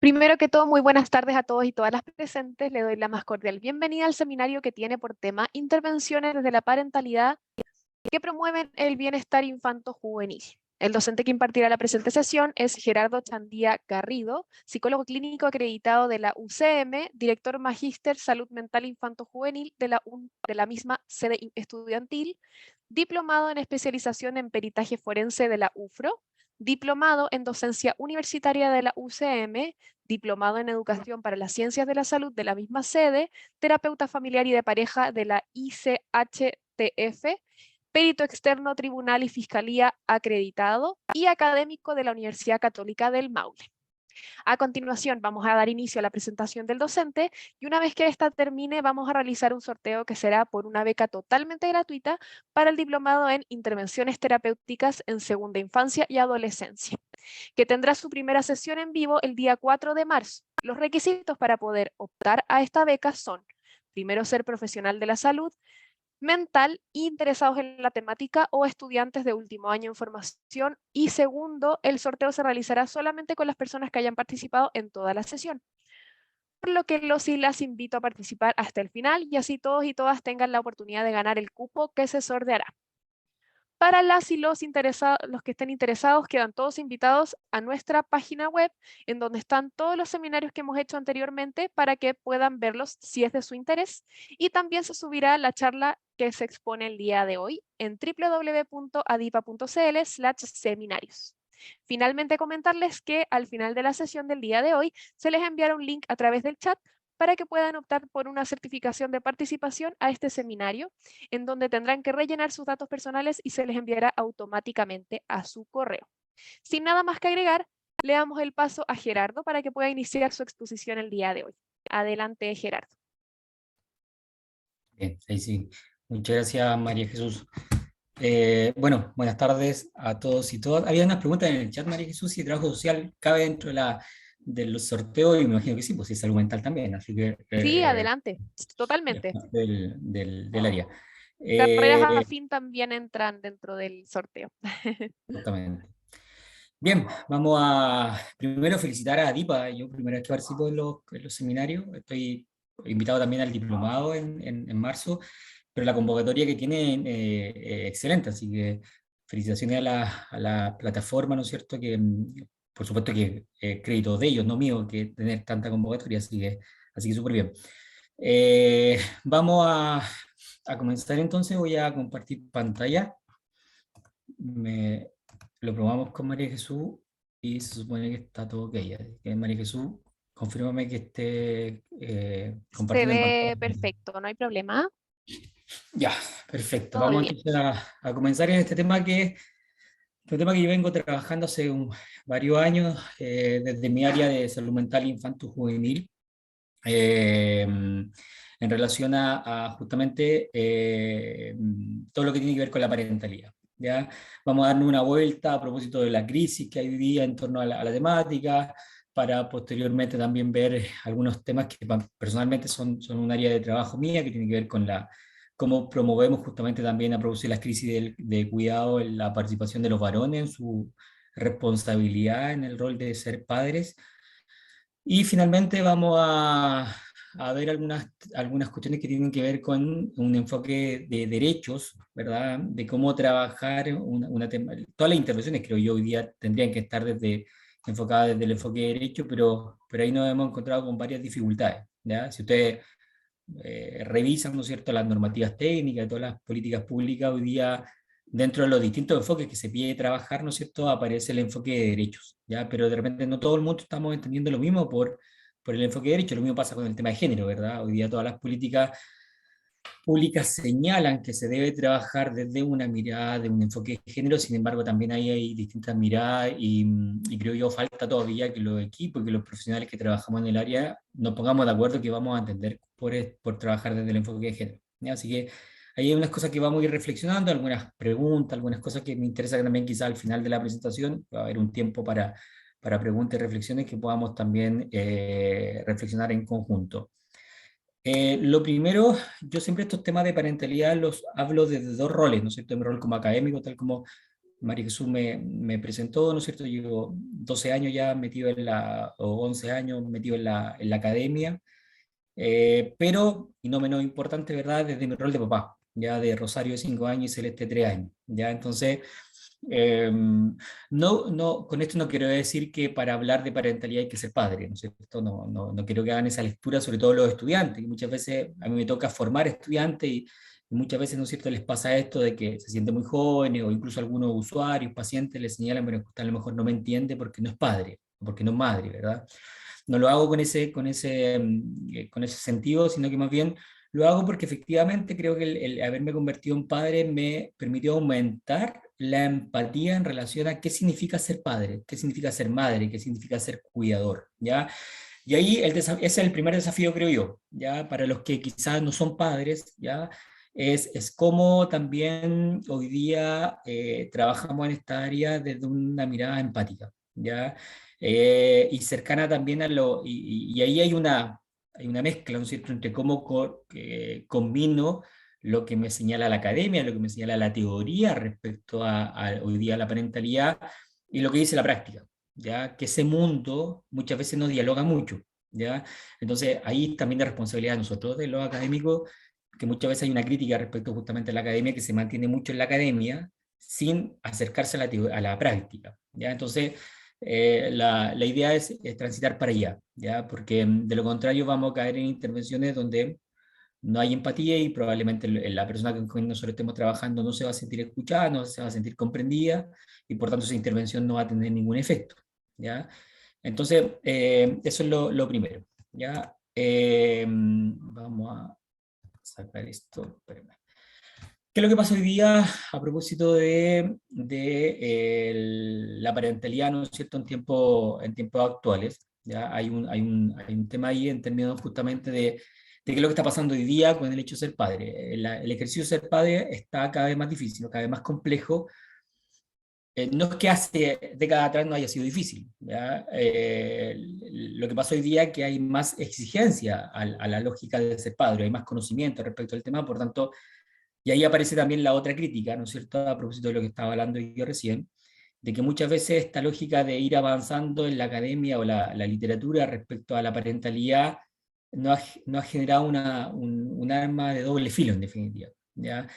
Primero que todo, muy buenas tardes a todos y todas las presentes. Le doy la más cordial bienvenida al seminario que tiene por tema Intervenciones desde la parentalidad que promueven el bienestar infanto-juvenil. El docente que impartirá la presente sesión es Gerardo Chandía Garrido, psicólogo clínico acreditado de la UCM, director magíster Salud Mental Infanto-Juvenil de la misma sede estudiantil, diplomado en especialización en peritaje forense de la UFRO, diplomado en docencia universitaria de la UCM, diplomado en educación para las ciencias de la salud de la misma sede, terapeuta familiar y de pareja de la ICHTF, perito externo tribunal y fiscalía acreditado y académico de la Universidad Católica del Maule. A continuación, vamos a dar inicio a la presentación del docente y una vez que esta termine, vamos a realizar un sorteo que será por una beca totalmente gratuita para el diplomado en Intervenciones Terapéuticas en Segunda Infancia y Adolescencia, que tendrá su primera sesión en vivo el día 4 de marzo. Los requisitos para poder optar a esta beca son, primero, ser profesional de la salud mental, interesados en la temática o estudiantes de último año en formación. Y segundo, el sorteo se realizará solamente con las personas que hayan participado en toda la sesión. Por lo que los y las invito a participar hasta el final y así todos y todas tengan la oportunidad de ganar el cupo que se sorteará. Para las y los interesados, los que estén interesados, quedan todos invitados a nuestra página web, en donde están todos los seminarios que hemos hecho anteriormente para que puedan verlos si es de su interés. Y también se subirá la charla que se expone el día de hoy en www.adipa.cl/seminarios. Finalmente, comentarles que al final de la sesión del día de hoy se les enviará un link a través del chat para que puedan optar por una certificación de participación a este seminario, en donde tendrán que rellenar sus datos personales y se les enviará automáticamente a su correo. Sin nada más que agregar, le damos el paso a Gerardo para que pueda iniciar su exposición el día de hoy. Adelante, Gerardo. Bien, ahí sí. Muchas gracias, María Jesús. Bueno, buenas tardes a todos y todas. Había unas preguntas en el chat, María Jesús, si el trabajo social cabe dentro de los sorteos, y me imagino que sí, pues sí, es salud mental también, así que Sí, adelante, es totalmente. parte del área. Carreras Eh, afín también entran dentro del sorteo. Justamente. Bien, vamos a primero felicitar a Adipa. Yo primera vez que participo en los seminarios, estoy invitado también al diplomado en marzo, pero la convocatoria que tiene excelente, así que felicitaciones a la plataforma, ¿no es cierto? Que por supuesto que crédito de ellos, no mío, que tener tanta convocatoria, así que súper bien. Vamos a comenzar entonces, voy a compartir pantalla. Me, lo probamos con María Jesús y se supone que está todo ok. Así que María Jesús, confírmame que esté Se compartiendo en ve pantalla. perfecto, no hay problema. Ya, perfecto. Todo Vamos bien. entonces a comenzar en este tema que yo vengo trabajando hace varios años desde mi área de salud mental infanto-juvenil en relación a justamente todo lo que tiene que ver con la parentalidad. ¿Ya? Vamos a darnos una vuelta a propósito de la crisis que hay hoy día en torno a la temática, para posteriormente también ver algunos temas que personalmente son un área de trabajo mía, que tiene que ver con cómo promovemos justamente también a producir las crisis de cuidado en la participación de los varones en su responsabilidad en el rol de ser padres. Y finalmente vamos a ver algunas cuestiones que tienen que ver con un enfoque de derechos, ¿verdad? De cómo trabajar todas las intervenciones, creo yo, hoy día tendrían que estar enfocadas desde el enfoque de derecho, pero ahí nos hemos encontrado con varias dificultades, ¿ya? Si ustedes revisan, ¿no es cierto?, las normativas técnicas, todas las políticas públicas, hoy día, dentro de los distintos enfoques que se pide trabajar, ¿no es cierto?, aparece el enfoque de derechos, ¿ya? Pero de repente no todo el mundo estamos entendiendo lo mismo por el enfoque de derechos. Lo mismo pasa con el tema de género, ¿verdad? Hoy día todas las políticas públicas señalan que se debe trabajar desde una mirada, de un enfoque de género. Sin embargo, también ahí hay distintas miradas y creo yo falta todavía que los equipos y que los profesionales que trabajamos en el área nos pongamos de acuerdo que vamos a entender por trabajar desde el enfoque de género, ¿ya? Así que ahí hay unas cosas que vamos a ir reflexionando, algunas preguntas, algunas cosas que me interesan también quizá al final de la presentación. Va a haber un tiempo para preguntas y reflexiones que podamos también reflexionar en conjunto. Lo primero, yo siempre estos temas de parentalidad los hablo desde dos roles, ¿no es cierto? Mi rol como académico, tal como María Jesús me presentó, ¿no es cierto? Llevo 12 años ya metido o 11 años metido en la academia, pero, y no menos importante, ¿verdad? Desde mi rol de papá, ya de Rosario 5 años y Celeste 3 años, ¿ya? Entonces, con esto no quiero decir que para hablar de parentalidad hay que ser padre, ¿no es cierto? No quiero que hagan esa lectura, sobre todo los estudiantes, que muchas veces a mí me toca formar estudiantes y muchas veces, ¿no es cierto?, les pasa esto de que se sienten muy jóvenes o incluso algunos usuarios, pacientes les señalan, bueno, usted a lo mejor no me entiende porque no es padre, porque no es madre, ¿verdad? No lo hago con ese sentido, sino que más bien lo hago porque efectivamente creo que el haberme convertido en padre me permitió aumentar la empatía en relación a qué significa ser padre, qué significa ser madre, qué significa ser cuidador, ¿ya? Y ahí ese es el primer desafío, creo yo, ¿ya? Para los que quizás no son padres, ¿ya? Es cómo también hoy día trabajamos en esta área desde una mirada empática, ¿ya? Y cercana también y ahí hay una mezcla, ¿no es cierto?, entre cómo combino lo que me señala la academia, lo que me señala la teoría respecto a hoy día la parentalidad y lo que dice la práctica, ¿ya? Que ese mundo muchas veces no dialoga mucho, ¿ya? Entonces ahí también la responsabilidad de nosotros, de los académicos, que muchas veces hay una crítica respecto justamente a la academia que se mantiene mucho en la academia sin acercarse a la práctica, ¿ya? Entonces, la idea es transitar para allá, ¿ya? Porque de lo contrario vamos a caer en intervenciones donde no hay empatía y probablemente la persona con quien nosotros estemos trabajando no se va a sentir escuchada, no se va a sentir comprendida y por tanto esa intervención no va a tener ningún efecto, ¿ya? Entonces, eso es lo primero, ¿ya? Vamos a sacar esto, espérame. ¿Qué es lo que pasa hoy día a propósito de la parentalidad, ¿no es cierto?, en tiempos actuales? ¿Ya? Hay un tema ahí en términos justamente de qué es lo que está pasando hoy día con el hecho de ser padre. El ejercicio de ser padre está cada vez más difícil, cada vez más complejo. No es que hace décadas atrás no haya sido difícil, ¿ya? Lo que pasa hoy día es que hay más exigencia a la lógica de ser padre, hay más conocimiento respecto al tema, por tanto, y ahí aparece también la otra crítica, ¿no es cierto?, a propósito de lo que estaba hablando yo recién, de que muchas veces esta lógica de ir avanzando en la academia o la literatura respecto a la parentalidad no ha generado un arma de doble filo, en definitiva, ¿ya?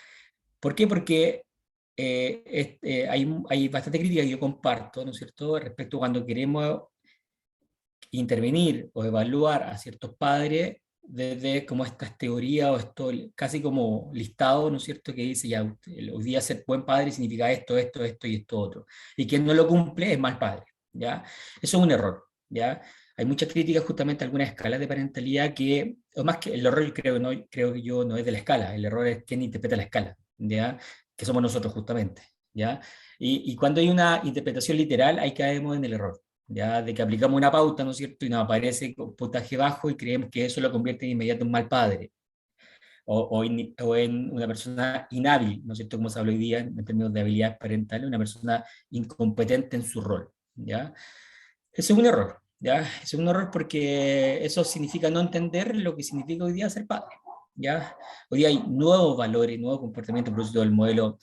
¿Por qué? Porque hay bastante crítica que yo comparto, ¿no es cierto?, respecto a cuando queremos intervenir o evaluar a ciertos padres desde como estas teorías o esto casi como listado, ¿no es cierto?, que dice ya, hoy día ser buen padre significa esto y esto otro. Y quien no lo cumple es mal padre, ¿ya? Eso es un error, ¿ya? Hay muchas críticas justamente a algunas escalas de parentalidad o más que el error creo que yo no es de la escala, el error es quien interpreta la escala, ¿ya? Que somos nosotros justamente, ¿ya? Y cuando hay una interpretación literal, ahí caemos en el error, ya de que aplicamos una pauta, ¿no es cierto? Y nos aparece con puntaje bajo y creemos que eso lo convierte de inmediato en mal padre o en una persona inhábil, ¿no es cierto? Como se habla hoy día en términos de habilidades parentales, una persona incompetente en su rol, ¿ya? Eso es un error, ¿ya? Es un error porque eso significa no entender lo que significa hoy día ser padre, ¿ya? Hoy día hay nuevos valores, nuevos comportamientos, por eso el modelo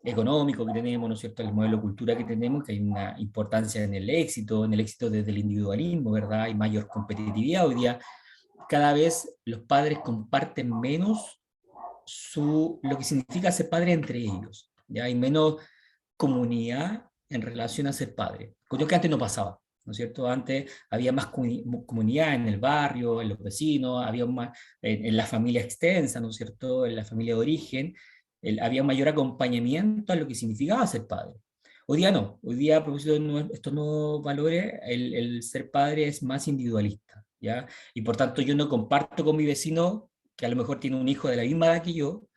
económico que tenemos, ¿no es cierto?, el modelo de cultura que tenemos, que hay una importancia en el éxito desde el individualismo, ¿verdad? Hay mayor competitividad. Hoy día cada vez los padres comparten menos lo que significa ser padre entre ellos, ¿ya? Hay menos comunidad en relación a ser padre, cosa que antes no pasaba, ¿no es cierto? Antes había más comunidad en el barrio, en los vecinos, había más en la familia extensa, ¿no es cierto?, en la familia de origen, había mayor acompañamiento a lo que significaba ser padre. Hoy día no, hoy día a propósito de estos nuevos valores, el ser padre es más individualista, ¿ya? Y por tanto yo no comparto con mi vecino, que a lo mejor tiene un hijo de la misma edad que yo,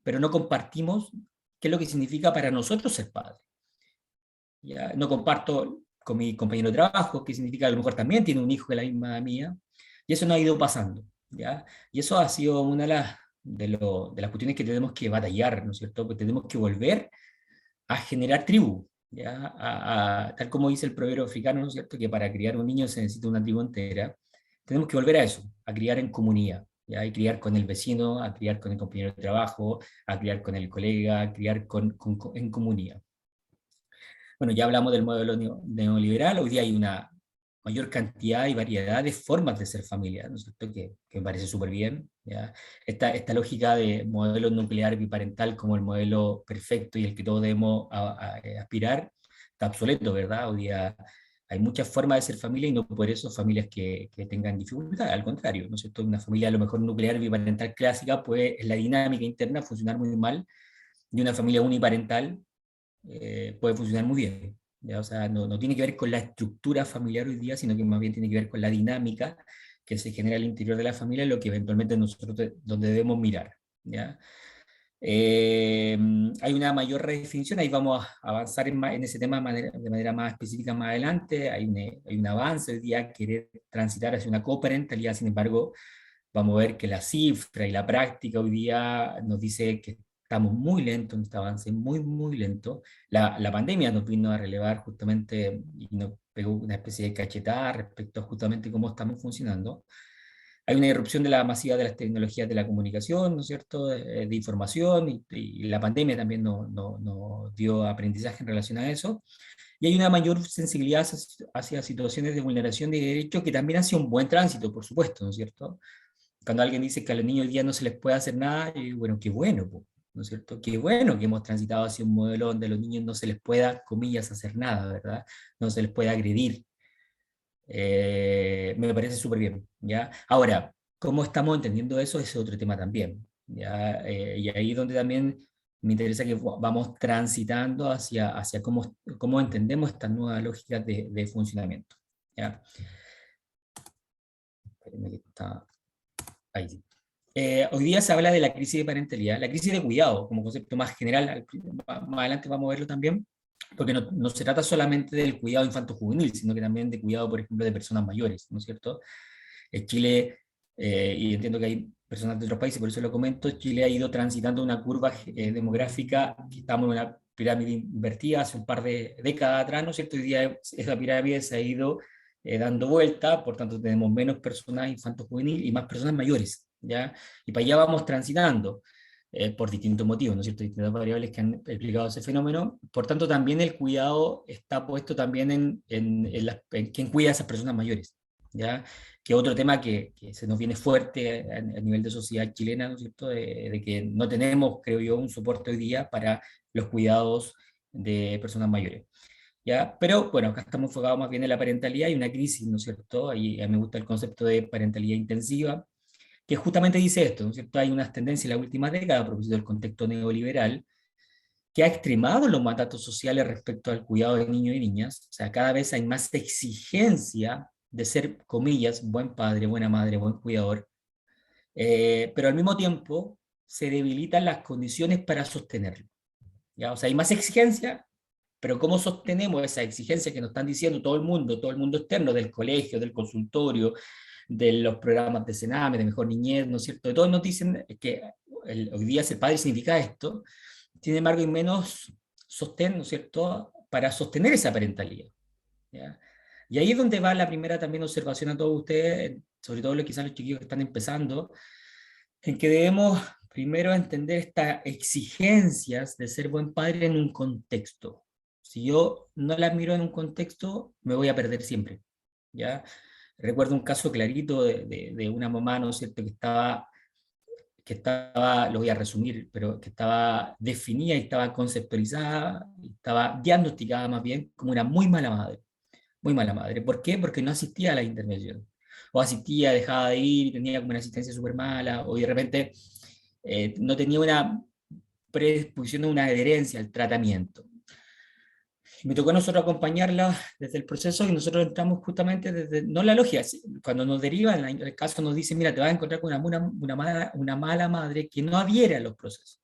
pero no compartimos qué es lo que significa para nosotros ser padre. ¿Ya? No comparto con mi compañero de trabajo, qué significa a lo mejor también tiene un hijo de la misma edad mía, y eso no ha ido pasando, ¿ya? Y eso ha sido una de las cuestiones que tenemos que batallar, ¿no es cierto? Porque tenemos que volver a generar tribu, ¿ya? Tal como dice el proverbio africano, ¿no es cierto?, que para criar un niño se necesita una tribu entera. Tenemos que volver a eso, a criar en comunidad, ¿ya? Y criar con el vecino, a criar con el compañero de trabajo, a criar con el colega, a criar en comunidad. Bueno, ya hablamos del modelo neoliberal, hoy día hay una mayor cantidad y variedad de formas de ser familia, ¿no es cierto? Que me parece súper bien, ¿ya? Esta lógica de modelo nuclear biparental como el modelo perfecto y el que todos debemos aspirar, está obsoleto, ¿verdad? Hoy día hay muchas formas de ser familia y no por eso familias que tengan dificultad, al contrario, ¿no es cierto? Una familia a lo mejor nuclear biparental clásica puede, en la dinámica interna, funcionar muy mal, y una familia uniparental puede funcionar muy bien. ¿Ya? O sea, no tiene que ver con la estructura familiar hoy día, sino que más bien tiene que ver con la dinámica que se genera al interior de la familia, lo que eventualmente nosotros donde debemos mirar. ¿Ya? Eh, Hay una mayor redefinición, ahí vamos a avanzar en ese tema de manera más específica más adelante, hay un avance hoy día, querer transitar hacia una coparentalidad, sin embargo, vamos a ver que la cifra y la práctica hoy día nos dice que estamos muy lentos en este avance, muy, muy lento. La pandemia nos vino a relevar justamente y nos pegó una especie de cachetada respecto a justamente cómo estamos funcionando. Hay una irrupción de la masiva de las tecnologías de la comunicación, ¿no es cierto?, de información, y la pandemia también nos dio aprendizaje en relación a eso. Y hay una mayor sensibilidad hacia situaciones de vulneración de derechos que también hace un buen tránsito, por supuesto, ¿no es cierto? Cuando alguien dice que a los niños hoy día no se les puede hacer nada, yo digo, bueno, qué bueno, po, ¿no es cierto? Qué bueno que hemos transitado hacia un modelo donde a los niños no se les pueda, comillas, hacer nada, ¿verdad? No se les puede agredir. Me parece súper bien, ¿ya? Ahora, ¿cómo estamos entendiendo eso? Ese es otro tema también, ¿ya? Y ahí es donde también me interesa que vamos transitando hacia cómo entendemos estas nuevas lógicas de funcionamiento, ¿ya? Espérenme que está ahí. Sí. Hoy día se habla de la crisis de parentalidad, la crisis de cuidado, como concepto más general, más adelante vamos a verlo también, porque no se trata solamente del cuidado infanto-juvenil, sino que también de cuidado, por ejemplo, de personas mayores, ¿no es cierto? Chile, y entiendo que hay personas de otros países, por eso lo comento, Chile ha ido transitando una curva demográfica, que estamos en una pirámide invertida hace un par de décadas atrás, ¿no es cierto? Hoy día esa pirámide se ha ido dando vuelta, por tanto tenemos menos personas infanto-juvenil y más personas mayores, ¿ya? Y para allá vamos transitando. Por distintos motivos, ¿no es cierto? Distintas variables que han explicado ese fenómeno. Por tanto, también el cuidado está puesto también en quién cuida a esas personas mayores, ¿ya? Que otro tema que se nos viene fuerte a nivel de sociedad chilena, ¿no es cierto? De que no tenemos, creo yo, un soporte hoy día para los cuidados de personas mayores. ¿Ya? Pero bueno, acá estamos enfocados más bien en la parentalidad y una crisis, ¿no es cierto? Y a mí me gusta el concepto de parentalidad intensiva, que justamente dice esto, ¿no es cierto? Hay unas tendencias en la última década, a propósito del contexto neoliberal, que ha extremado los mandatos sociales respecto al cuidado de niños y niñas. O sea, cada vez hay más exigencia de ser, comillas, buen padre, buena madre, buen cuidador, pero al mismo tiempo se debilitan las condiciones para sostenerlo. ¿Ya? O sea, hay más exigencia, pero ¿cómo sostenemos esa exigencia que nos están diciendo todo el mundo externo, del colegio, del consultorio, de los programas de Sename, de Mejor Niñez, ¿no es cierto? De todos nos dicen que hoy día ser padre significa esto, sin embargo hay menos sostén, ¿no es cierto?, para sostener esa parentalidad, ¿ya? Y ahí es donde va la primera también observación a todos ustedes, sobre todo quizás los chiquillos que están empezando, en que debemos primero entender estas exigencias de ser buen padre en un contexto. Si yo no las miro en un contexto, me voy a perder siempre, ¿ya? Recuerdo un caso clarito de una mamá, ¿no es cierto?, lo voy a resumir, pero que estaba definida y estaba conceptualizada, y estaba diagnosticada más bien como una muy mala madre. Muy mala madre. ¿Por qué? Porque no asistía a la intervención. O asistía, dejaba de ir, tenía como una asistencia súper mala, o de repente no tenía una predisposición o una adherencia al tratamiento. Me tocó a nosotros acompañarla desde el proceso y nosotros entramos justamente desde, no la logia, cuando nos derivan, en el caso nos dicen, mira, te vas a encontrar con una mala madre que no adhiere a los procesos.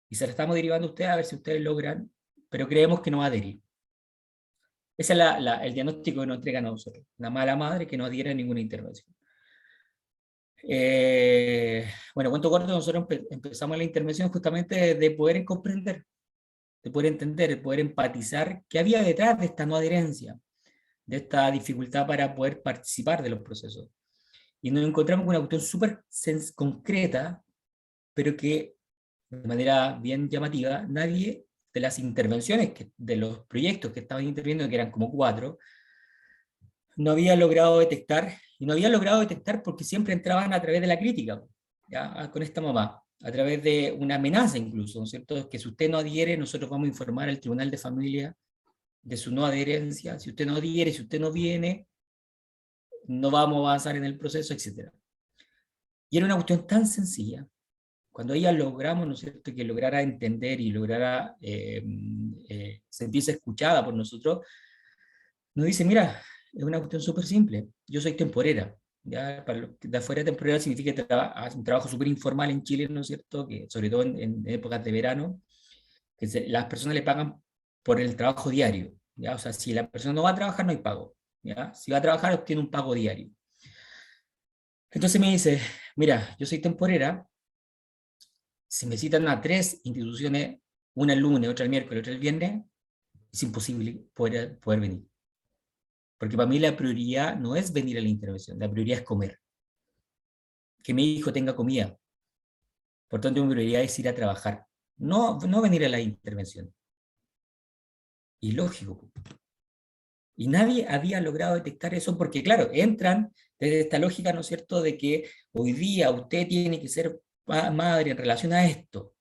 Y se la estamos derivando a ustedes a ver si ustedes logran, pero creemos que no va a adherir. Ese es el diagnóstico que nos entregan a nosotros. Una mala madre que no adhiere a ninguna intervención. Bueno, cuento corto, nosotros empezamos la intervención justamente de poder comprender, de poder entender, de poder empatizar qué había detrás de esta no adherencia, de esta dificultad para poder participar de los procesos. Y nos encontramos con una cuestión súper concreta, pero que de manera bien llamativa, nadie las intervenciones, de los proyectos que estaban interviniendo, que eran como 4, no había logrado detectar, y no había logrado detectar porque siempre entraban a través de la crítica, ¿ya? Con esta mamá, a través de una amenaza incluso, ¿no es cierto? Que si usted no adhiere, nosotros vamos a informar al Tribunal de Familia de su no adherencia, si usted no adhiere, si usted no viene, no vamos a avanzar en el proceso, etc. Y era una cuestión tan sencilla. Cuando ella logramos, ¿no es cierto?, que lograra entender y lograra sentirse escuchada por nosotros, nos dice, mira, es una cuestión súper simple, yo soy temporera, ya, para los de afuera temporera significa que hace un trabajo súper informal en Chile, ¿no es cierto?, que sobre todo en épocas de verano, que las personas le pagan por el trabajo diario, ya, o sea, si la persona no va a trabajar no hay pago, ya, si va a trabajar obtiene un pago diario. Entonces me dice, mira, yo soy temporera, si me citan a 3 instituciones, una el lunes, otra el miércoles, otra el viernes, es imposible poder venir. Porque para mí la prioridad no es venir a la intervención, la prioridad es comer. Que mi hijo tenga comida. Por tanto, mi prioridad es ir a trabajar, no venir a la intervención. Y lógico. Y nadie había logrado detectar eso porque, claro, entran desde esta lógica, ¿no es cierto?, de que hoy día usted tiene que ser madre en relación a esto,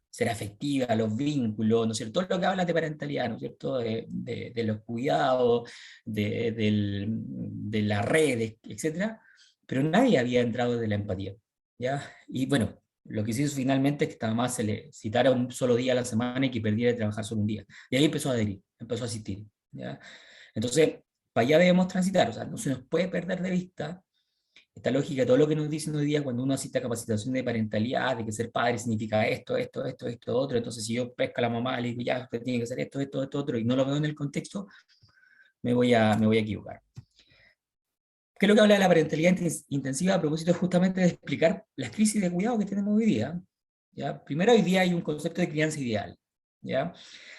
ser afectiva, los vínculos, ¿no es cierto?, todo lo que habla de parentalidad, ¿no es cierto?, de los cuidados, de las redes, etcétera, pero nadie había entrado de la empatía, ¿ya? Y bueno, lo que se hizo finalmente es que esta mamá se le citara un solo día a la semana y que perdiera de trabajar solo un día. Y ahí empezó a adherir, empezó a asistir, ¿ya? Entonces, para allá debemos transitar, o sea, no se nos puede perder de vista esta lógica, todo lo que nos dicen hoy día cuando uno asiste a capacitación de parentalidad, de que ser padre significa esto, otro, entonces si yo pesco a la mamá, le digo, ya, usted tiene que hacer esto, otro, y no lo veo en el contexto, me voy a equivocar. ¿Qué es lo que habla de la parentalidad intensiva? A propósito justamente de explicar las crisis de cuidado que tenemos hoy día. ¿Ya? Primero, hoy día hay un concepto de crianza ideal. ¿Ya?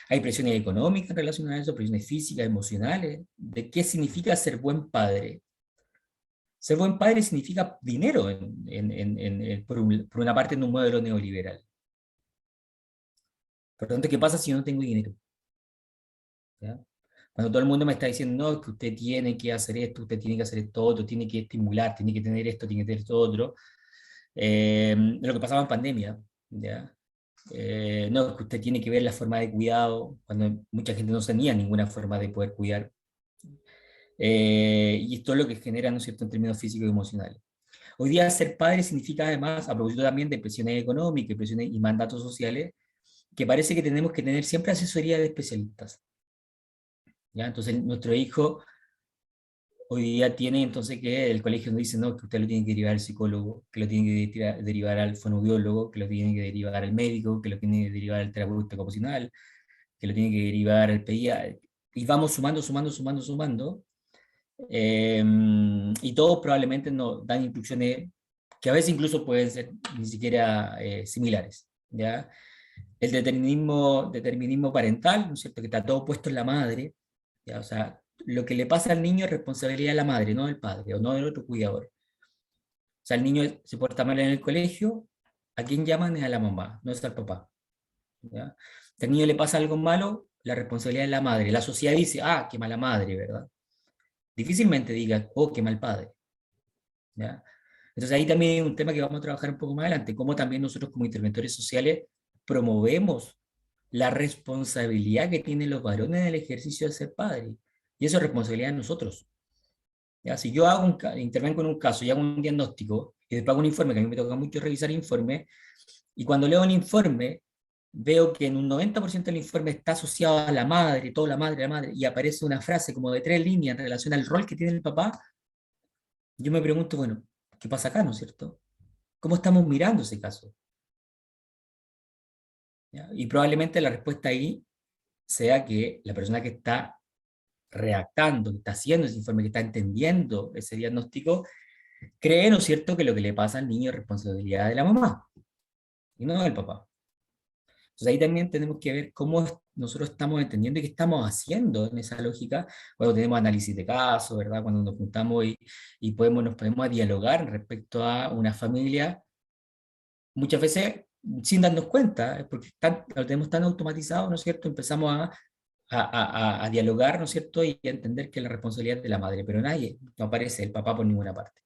Hay presiones económicas en relación a eso, presiones físicas, emocionales, de qué significa ser buen padre. Ser buen padre significa dinero, por una parte, en un modelo neoliberal. Por lo tanto, ¿qué pasa si yo no tengo dinero? ¿Ya? Cuando todo el mundo me está diciendo, no, es que usted tiene que hacer esto, usted tiene que hacer esto otro, tiene que estimular, tiene que tener esto, tiene que tener esto otro, lo que pasaba en pandemia, ¿ya? No, es que usted tiene que ver la forma de cuidado, cuando mucha gente no tenía ninguna forma de poder cuidar. Y esto es lo que genera, ¿no es cierto?, en términos físicos y emocionales. Hoy día ser padre significa además, a propósito también de presiones económicas, presiones y mandatos sociales, que parece que tenemos que tener siempre asesoría de especialistas. ¿Ya? Entonces nuestro hijo hoy día tiene entonces que el colegio nos dice, no, que usted lo tiene que derivar al psicólogo, que lo tiene que derivar al fonoaudiólogo, que lo tiene que derivar al médico, que lo tiene que derivar al terapeuta ocupacional, que lo tiene que derivar al pediatra, y vamos sumando, y todos probablemente nos dan instrucciones que a veces incluso pueden ser ni siquiera similares, ¿ya? El determinismo parental, ¿no es cierto?, que está todo puesto en la madre, ¿ya? O sea, lo que le pasa al niño es responsabilidad de la madre, no del padre, o no del otro cuidador. O sea, el niño se porta mal en el colegio, ¿a quién llaman? Es a la mamá, no es al papá, ¿ya? Si al niño le pasa algo malo, la responsabilidad es la madre. La sociedad dice, ah, qué mala madre, ¿verdad? Difícilmente diga, oh, qué mal padre, ¿ya? Entonces ahí también hay un tema que vamos a trabajar un poco más adelante, cómo también nosotros como interventores sociales promovemos la responsabilidad que tienen los varones en el ejercicio de ser padre. Y eso es responsabilidad de nosotros. ¿Ya? Si yo intervengo en un caso y hago un diagnóstico y después hago un informe, que a mí me toca mucho revisar informes, y cuando leo un informe, veo que en un 90% del informe está asociado a la madre, toda la madre, y aparece una frase como de 3 líneas en relación al rol que tiene el papá, yo me pregunto, bueno, ¿qué pasa acá, no es cierto? ¿Cómo estamos mirando ese caso? ¿Ya? Y probablemente la respuesta ahí sea que la persona que está redactando, que está haciendo ese informe, que está entendiendo ese diagnóstico, cree, ¿no es cierto?, que lo que le pasa al niño es responsabilidad de la mamá y no del papá. Entonces ahí también tenemos que ver cómo nosotros estamos entendiendo y qué estamos haciendo en esa lógica cuando tenemos análisis de casos, ¿verdad? Cuando nos juntamos y nos podemos dialogar respecto a una familia. Muchas veces sin darnos cuenta, porque lo tenemos tan automatizado, ¿no es cierto? Empezamos a dialogar, ¿no es cierto? Y a entender que la responsabilidad es de la madre, pero nadie, no aparece el papá por ninguna parte.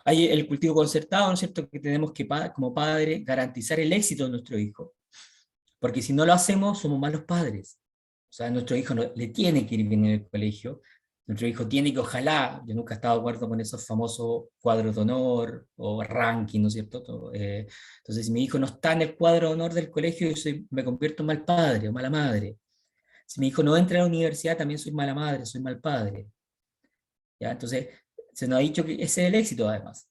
Hay el cultivo concertado, ¿no es cierto? Que tenemos que, como padre, garantizar el éxito de nuestro hijo, porque si no lo hacemos, somos malos padres. O sea, nuestro hijo no, le tiene que ir bien en el colegio, nuestro hijo tiene que, ojalá, yo nunca he estado de acuerdo con esos famosos cuadros de honor o ranking, ¿no es cierto? Entonces, si mi hijo no está en el cuadro de honor del colegio, me convierto en mal padre o mala madre. Si mi hijo no entra a la universidad, también soy mala madre, soy mal padre. ¿Ya? Entonces, se nos ha dicho que ese es el éxito, además.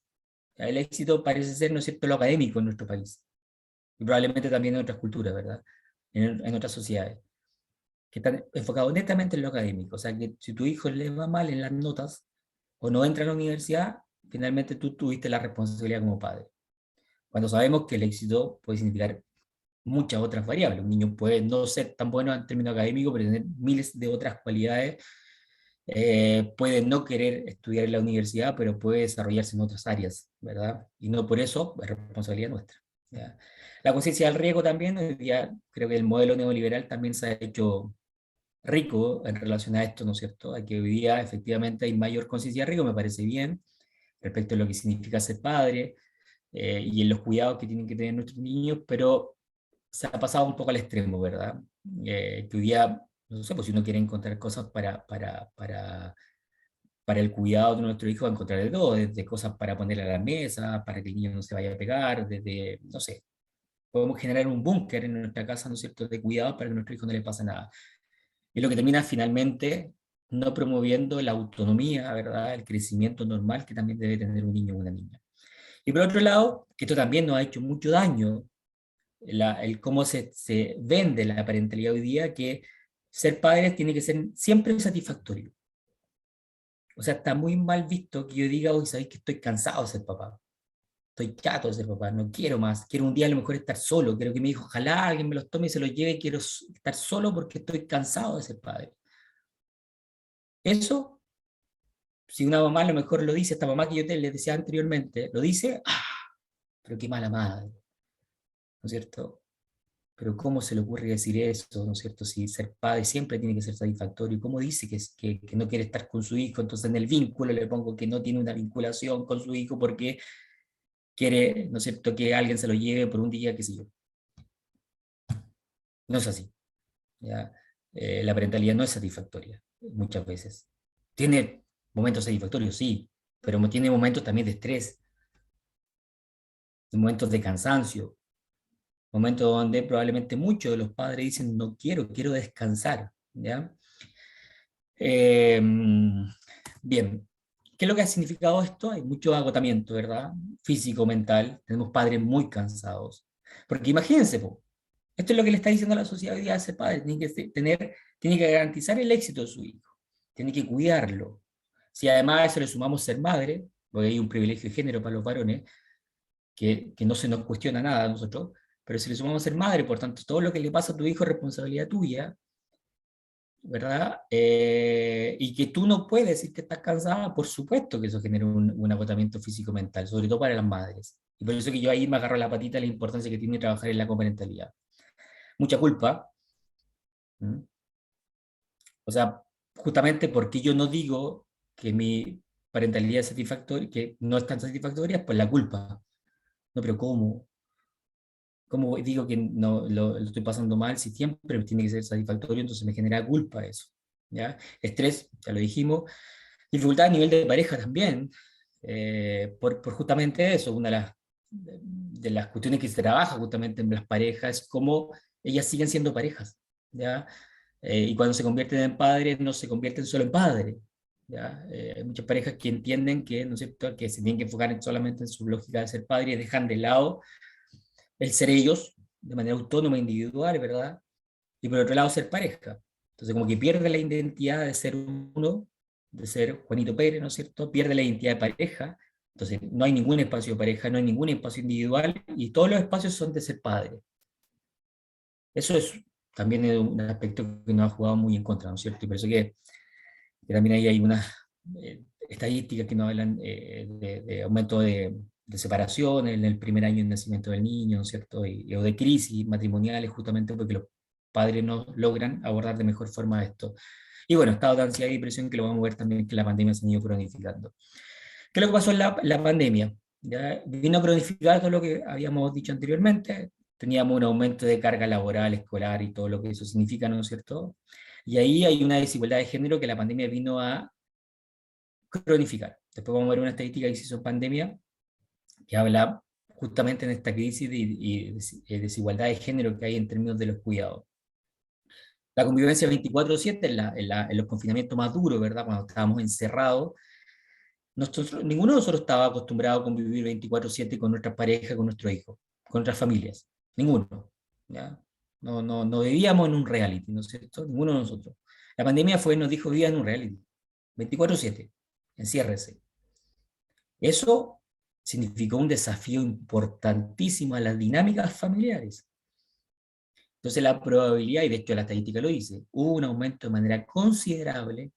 ¿Ya? El éxito parece ser, ¿no es cierto?, lo académico en nuestro país. Y probablemente también en otras culturas, ¿verdad? En otras sociedades, que están enfocados netamente en lo académico. O sea, que si tu hijo le va mal en las notas o no entra a la universidad, finalmente tú tuviste la responsabilidad como padre. Cuando sabemos que el éxito puede significar muchas otras variables. Un niño puede no ser tan bueno en términos académicos, pero tener miles de otras cualidades. Puede no querer estudiar en la universidad, pero puede desarrollarse en otras áreas, ¿verdad? Y no por eso es responsabilidad nuestra. ¿Ya? La conciencia del riesgo también, hoy día creo que el modelo neoliberal también se ha hecho rico en relación a esto, ¿no es cierto? A que hoy día efectivamente hay mayor conciencia de riesgo, me parece bien, respecto a lo que significa ser padre y en los cuidados que tienen que tener nuestros niños, pero se ha pasado un poco al extremo, ¿verdad? Que hoy día, no sé, pues si uno quiere encontrar cosas para el cuidado de nuestro hijo, va a encontrar de todo, desde cosas para poner a la mesa, para que el niño no se vaya a pegar, desde, no sé, podemos generar un búnker en nuestra casa, ¿no es cierto?, de cuidado para que a nuestro hijo no le pase nada. Y lo que termina finalmente no promoviendo la autonomía, ¿verdad?, el crecimiento normal que también debe tener un niño o una niña. Y por otro lado, que esto también nos ha hecho mucho daño, el cómo se vende la parentalidad hoy día, que ser padre tiene que ser siempre satisfactorio. O sea, está muy mal visto que yo diga, hoy sabéis que estoy cansado de ser papá. Estoy chato de ser papá, no quiero más. Quiero un día a lo mejor estar solo. Quiero que mi hijo, ojalá alguien me los tome y se los lleve. Quiero estar solo porque estoy cansado de ser padre. Eso, si una mamá a lo mejor lo dice, esta mamá que yo les decía anteriormente, lo dice, ¡ah! Pero qué mala madre, ¿no es cierto? Pero ¿cómo se le ocurre decir eso, no es cierto? Si ser padre siempre tiene que ser satisfactorio. ¿Cómo dice que no quiere estar con su hijo? Entonces en el vínculo le pongo que no tiene una vinculación con su hijo porque quiere, ¿no es cierto?, que alguien se lo lleve por un día, qué sé yo. No es así. ¿Ya? La parentalidad no es satisfactoria, muchas veces. Tiene momentos satisfactorios, sí, pero tiene momentos también de estrés, momentos de cansancio, momentos donde probablemente muchos de los padres dicen, no quiero, quiero descansar. ¿Ya? Eh, bien, ¿qué es lo que ha significado esto? Hay mucho agotamiento, ¿verdad? Físico, mental, tenemos padres muy cansados. Porque imagínense, po, esto es lo que le está diciendo a la sociedad hoy día a ese padre, tiene que garantizar el éxito de su hijo, tiene que cuidarlo. Si además a eso le sumamos ser madre, porque hay un privilegio de género para los varones, que no se nos cuestiona nada a nosotros, pero si le sumamos ser madre, por tanto, todo lo que le pasa a tu hijo es responsabilidad tuya, ¿verdad? Y que tú no puedes decir que estás cansada, por supuesto que eso genera un agotamiento físico-mental, sobre todo para las madres. Y por eso que yo ahí me agarro la patita de la importancia que tiene trabajar en la coparentalidad. Mucha culpa. ¿Mm? O sea, justamente porque yo no digo que mi parentalidad es satisfactoria, que no es tan satisfactoria, pues la culpa. No, pero ¿cómo? ¿Cómo digo que no lo estoy pasando mal si siempre tiene que ser satisfactorio? Entonces me genera culpa eso. ¿Ya? Estrés, ya lo dijimos. Dificultad a nivel de pareja también, por justamente eso, una de las cuestiones que se trabaja justamente en las parejas, es cómo ellas siguen siendo parejas, ¿ya? Y cuando se convierten en padres, no se convierten solo en padres, ¿ya? Hay muchas parejas que entienden que, ¿no es cierto?, que se tienen que enfocar solamente en su lógica de ser padres y dejan de lado el ser ellos, de manera autónoma, individual, ¿verdad? Y por otro lado ser pareja. Entonces como que pierde la identidad de ser uno, de ser Juanito Pérez, ¿no es cierto? Pierde la identidad de pareja, entonces no hay ningún espacio de pareja, no hay ningún espacio individual y todos los espacios son de ser padre. Eso es también un aspecto que nos ha jugado muy en contra, ¿no es cierto? Y por eso que también ahí hay unas estadísticas que nos hablan de aumento de separación en el primer año de nacimiento del niño, ¿no es cierto? O de crisis matrimoniales, justamente porque los padres no logran abordar de mejor forma esto. Y bueno, estado de ansiedad y depresión que lo vamos a ver también que la pandemia se ha ido cronificando. ¿Qué es lo que pasó en la pandemia? ¿Ya? Vino a cronificar todo lo que habíamos dicho anteriormente, teníamos un aumento de carga laboral, escolar y todo lo que eso significa, ¿no es cierto? Y ahí hay una desigualdad de género que la pandemia vino a cronificar. Después vamos a ver una estadística que se hizo en pandemia que habla justamente en esta crisis y desigualdad de género que hay en términos de los cuidados. La convivencia 24/7 en los confinamientos más duros, ¿verdad? Cuando estábamos encerrados, ninguno de nosotros estaba acostumbrado a convivir 24/7 con nuestras parejas, con nuestros hijos, con nuestras familias. Ninguno. ¿Ya? No vivíamos en un reality, ¿no es cierto? Ninguno de nosotros. La pandemia nos dijo, viva en un reality. 24/7. Enciérrese. Eso significó un desafío importantísimo a las dinámicas familiares. Entonces la probabilidad, y de hecho la estadística lo dice, hubo un aumento de manera considerable.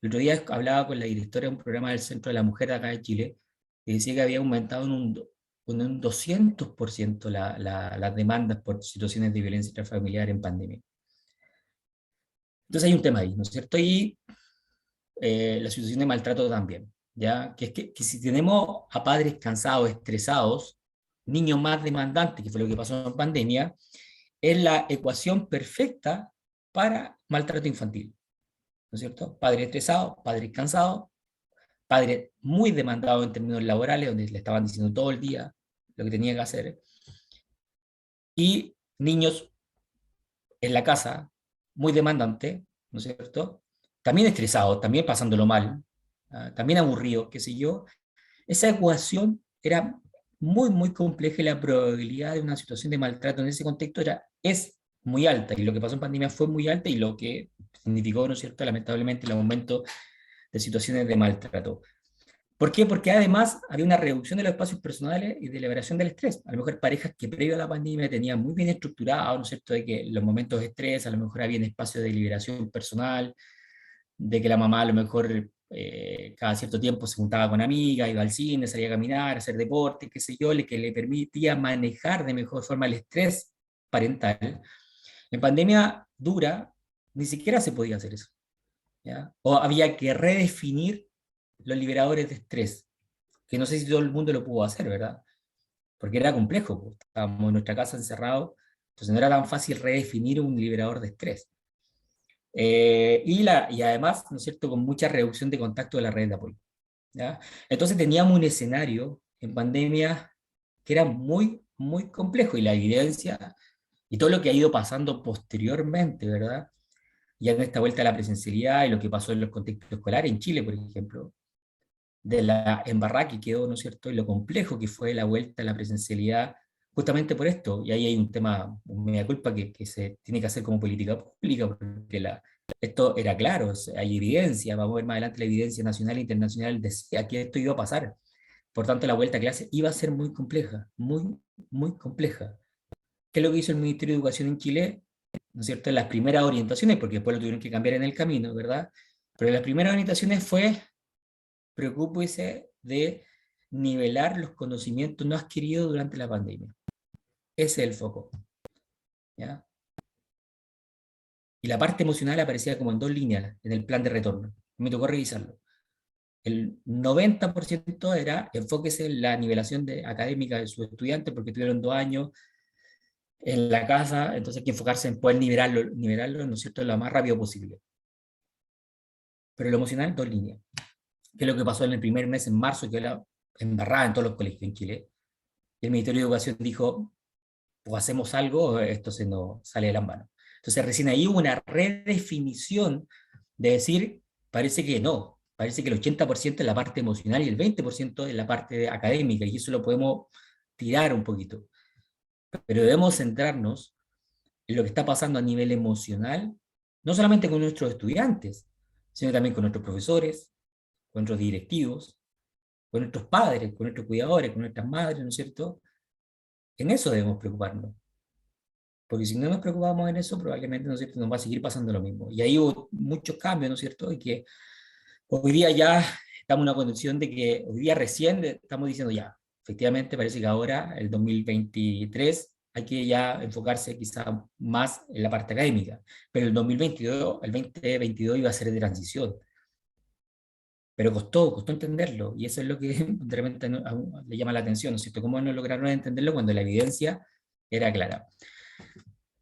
El otro día hablaba con la directora de un programa del Centro de la Mujer de acá de Chile, y decía que había aumentado en un 200% las demandas por situaciones de violencia intrafamiliar en pandemia. Entonces hay un tema ahí, ¿no es cierto? Y la situación de maltrato también, ¿ya? Que es que si tenemos a padres cansados, estresados, niños más demandantes, que fue lo que pasó en pandemia, es la ecuación perfecta para maltrato infantil, ¿no es cierto? Padres estresados, padres cansados, padres muy demandados en términos laborales, donde le estaban diciendo todo el día lo que tenía que hacer, y niños en la casa muy demandantes, ¿no es cierto? También estresados, también pasándolo mal, también aburridos, qué sé yo. Esa ecuación era muy compleja y la probabilidad de una situación de maltrato en ese contexto es muy alta, y lo que pasó en pandemia fue muy alta y lo que significó, ¿no es cierto?, lamentablemente el aumento de situaciones de maltrato. ¿Por qué? Porque además había una reducción de los espacios personales y de liberación del estrés. A lo mejor parejas que previo a la pandemia tenían muy bien estructurado, ¿no es cierto?, de que los momentos de estrés, a lo mejor había espacios de liberación personal, de que la mamá a lo mejor cada cierto tiempo se juntaba con amigas, iba al cine, salía a caminar, a hacer deporte, qué sé yo, que le permitía manejar de mejor forma el estrés parental. En pandemia dura, ni siquiera se podía hacer eso, ¿ya? O había que redefinir los liberadores de estrés, que no sé si todo el mundo lo pudo hacer, ¿verdad? Porque era complejo, pues, estábamos en nuestra casa encerrados, entonces no era tan fácil redefinir un liberador de estrés. Y además, ¿no es cierto?, con mucha reducción de contacto de la red de apoyo, ¿ya? Entonces teníamos un escenario en pandemia que era muy complejo, y la evidencia y todo lo que ha ido pasando posteriormente, ¿verdad? Ya en esta vuelta a la presencialidad y lo que pasó en los contextos escolares en Chile, por ejemplo, de la embarrada que quedó, ¿no es cierto?, y lo complejo que fue la vuelta a la presencialidad, justamente por esto. Y ahí hay un tema, una media culpa que se tiene que hacer como política pública, porque esto era claro, hay evidencia, vamos a ver más adelante la evidencia nacional e internacional decía que esto iba a pasar. Por tanto, la vuelta a clase iba a ser muy compleja, muy compleja. ¿Qué es lo que hizo el Ministerio de Educación en Chile? ¿No es cierto? En las primeras orientaciones, porque después lo tuvieron que cambiar en el camino, ¿verdad? Pero en las primeras orientaciones fue: preocúpese de nivelar los conocimientos no adquiridos durante la pandemia. Ese es el foco, ¿ya? Y la parte emocional aparecía como en dos líneas en el plan de retorno. Me tocó revisarlo. El 90% era enfóquese en la nivelación académica de sus estudiantes, porque tuvieron 2 años en la casa, entonces hay que enfocarse en poder nivelarlo, ¿no es cierto?, lo más rápido posible. Pero lo emocional, dos líneas. ¿Qué es lo que pasó en el primer mes, en marzo, que era embarrada en todos los colegios en Chile? Y el Ministerio de Educación dijo: o hacemos algo, o esto se nos sale de las manos. Entonces recién ahí hubo una redefinición de decir, parece que no, parece que el 80% es la parte emocional y el 20% es la parte académica, y eso lo podemos tirar un poquito. Pero debemos centrarnos en lo que está pasando a nivel emocional, no solamente con nuestros estudiantes, sino también con nuestros profesores, con nuestros directivos, con nuestros padres, con nuestros cuidadores, con nuestras madres, ¿no es cierto? En eso debemos preocuparnos. Porque si no nos preocupamos en eso, probablemente, ¿no es cierto?, nos va a seguir pasando lo mismo. Y ahí hubo muchos cambios, ¿no es cierto? Y que hoy día ya estamos en una condición de que hoy día recién estamos diciendo: ya, Efectivamente, parece que ahora, el 2023, hay que ya enfocarse quizá más en la parte académica, pero el 2022 iba a ser de transición, pero costó entenderlo, y eso es lo que de repente le llama la atención, ¿no es cierto? ¿Cómo no lograron entenderlo cuando la evidencia era clara?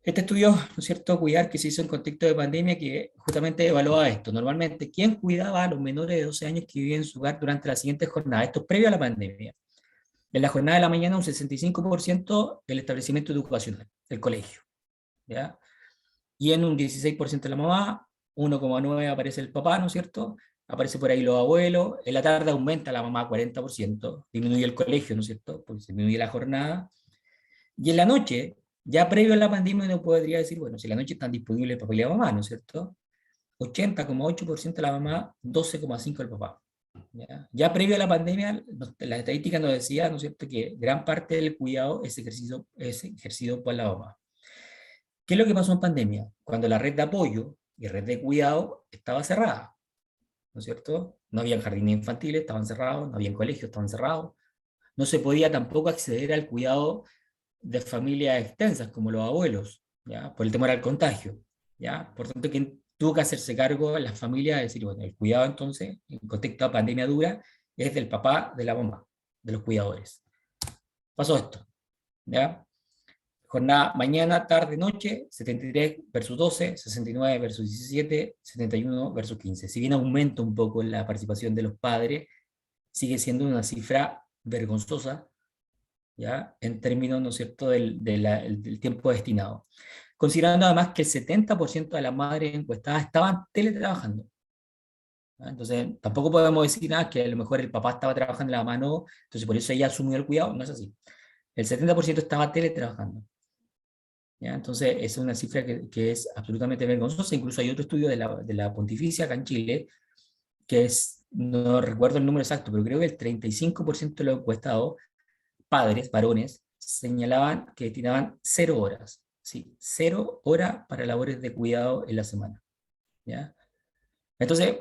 Este estudio, ¿no es cierto?, cuidar, que se hizo en contexto de pandemia, que justamente evaluaba esto. Normalmente, ¿quién cuidaba a los menores de 12 años que vivían en su hogar durante la siguiente jornada? Esto es previo a la pandemia. En la jornada de la mañana, un 65% del establecimiento educacional, del colegio, ¿ya? Y en un 16% la mamá, 1,9 aparece el papá, ¿no es cierto? Aparece por ahí los abuelos. En la tarde aumenta la mamá 40%, disminuye el colegio, ¿no es cierto? Porque se disminuye la jornada. Y en la noche, ya previo a la pandemia, uno podría decir, bueno, si en la noche están disponibles el papá y la mamá, ¿no es cierto? 80,8% la mamá, 12,5% el papá. ¿Ya? Ya previo a la pandemia, la estadística nos decía, ¿no es cierto?, que gran parte del cuidado es ejercido por la mamá. ¿Qué es lo que pasó en pandemia? Cuando la red de apoyo y red de cuidado estaba cerrada, ¿no es cierto? No había jardines infantiles, estaban cerrados, no había colegios, estaban cerrados. No se podía tampoco acceder al cuidado de familias extensas, como los abuelos, ¿ya? Por el temor al contagio, ¿ya? Por tanto, quien tuvo que hacerse cargo las familias, es decir, bueno, el cuidado entonces, en contexto de pandemia dura, es del papá, de la mamá, de los cuidadores. Pasó esto, ¿ya? Jornada mañana, tarde, noche, 73 versus 12, 69 versus 17, 71 versus 15. Si bien aumenta un poco la participación de los padres, sigue siendo una cifra vergonzosa, ¿ya? En términos, ¿no es cierto?, del tiempo destinado. Considerando además que el 70% de las madres encuestadas estaban teletrabajando, ¿ya? Entonces, tampoco podemos decir nada que a lo mejor el papá estaba trabajando en la mano, entonces por eso ella asumió el cuidado, no es así. El 70% estaba teletrabajando, ¿ya? Entonces, es una cifra que es absolutamente vergonzosa. Incluso hay otro estudio de la Pontificia acá en Chile, que es, no recuerdo el número exacto, pero creo que el 35% de los encuestados, padres, varones, señalaban que destinaban 0 horas, ¿sí? 0 horas para labores de cuidado en la semana, ¿ya? Entonces,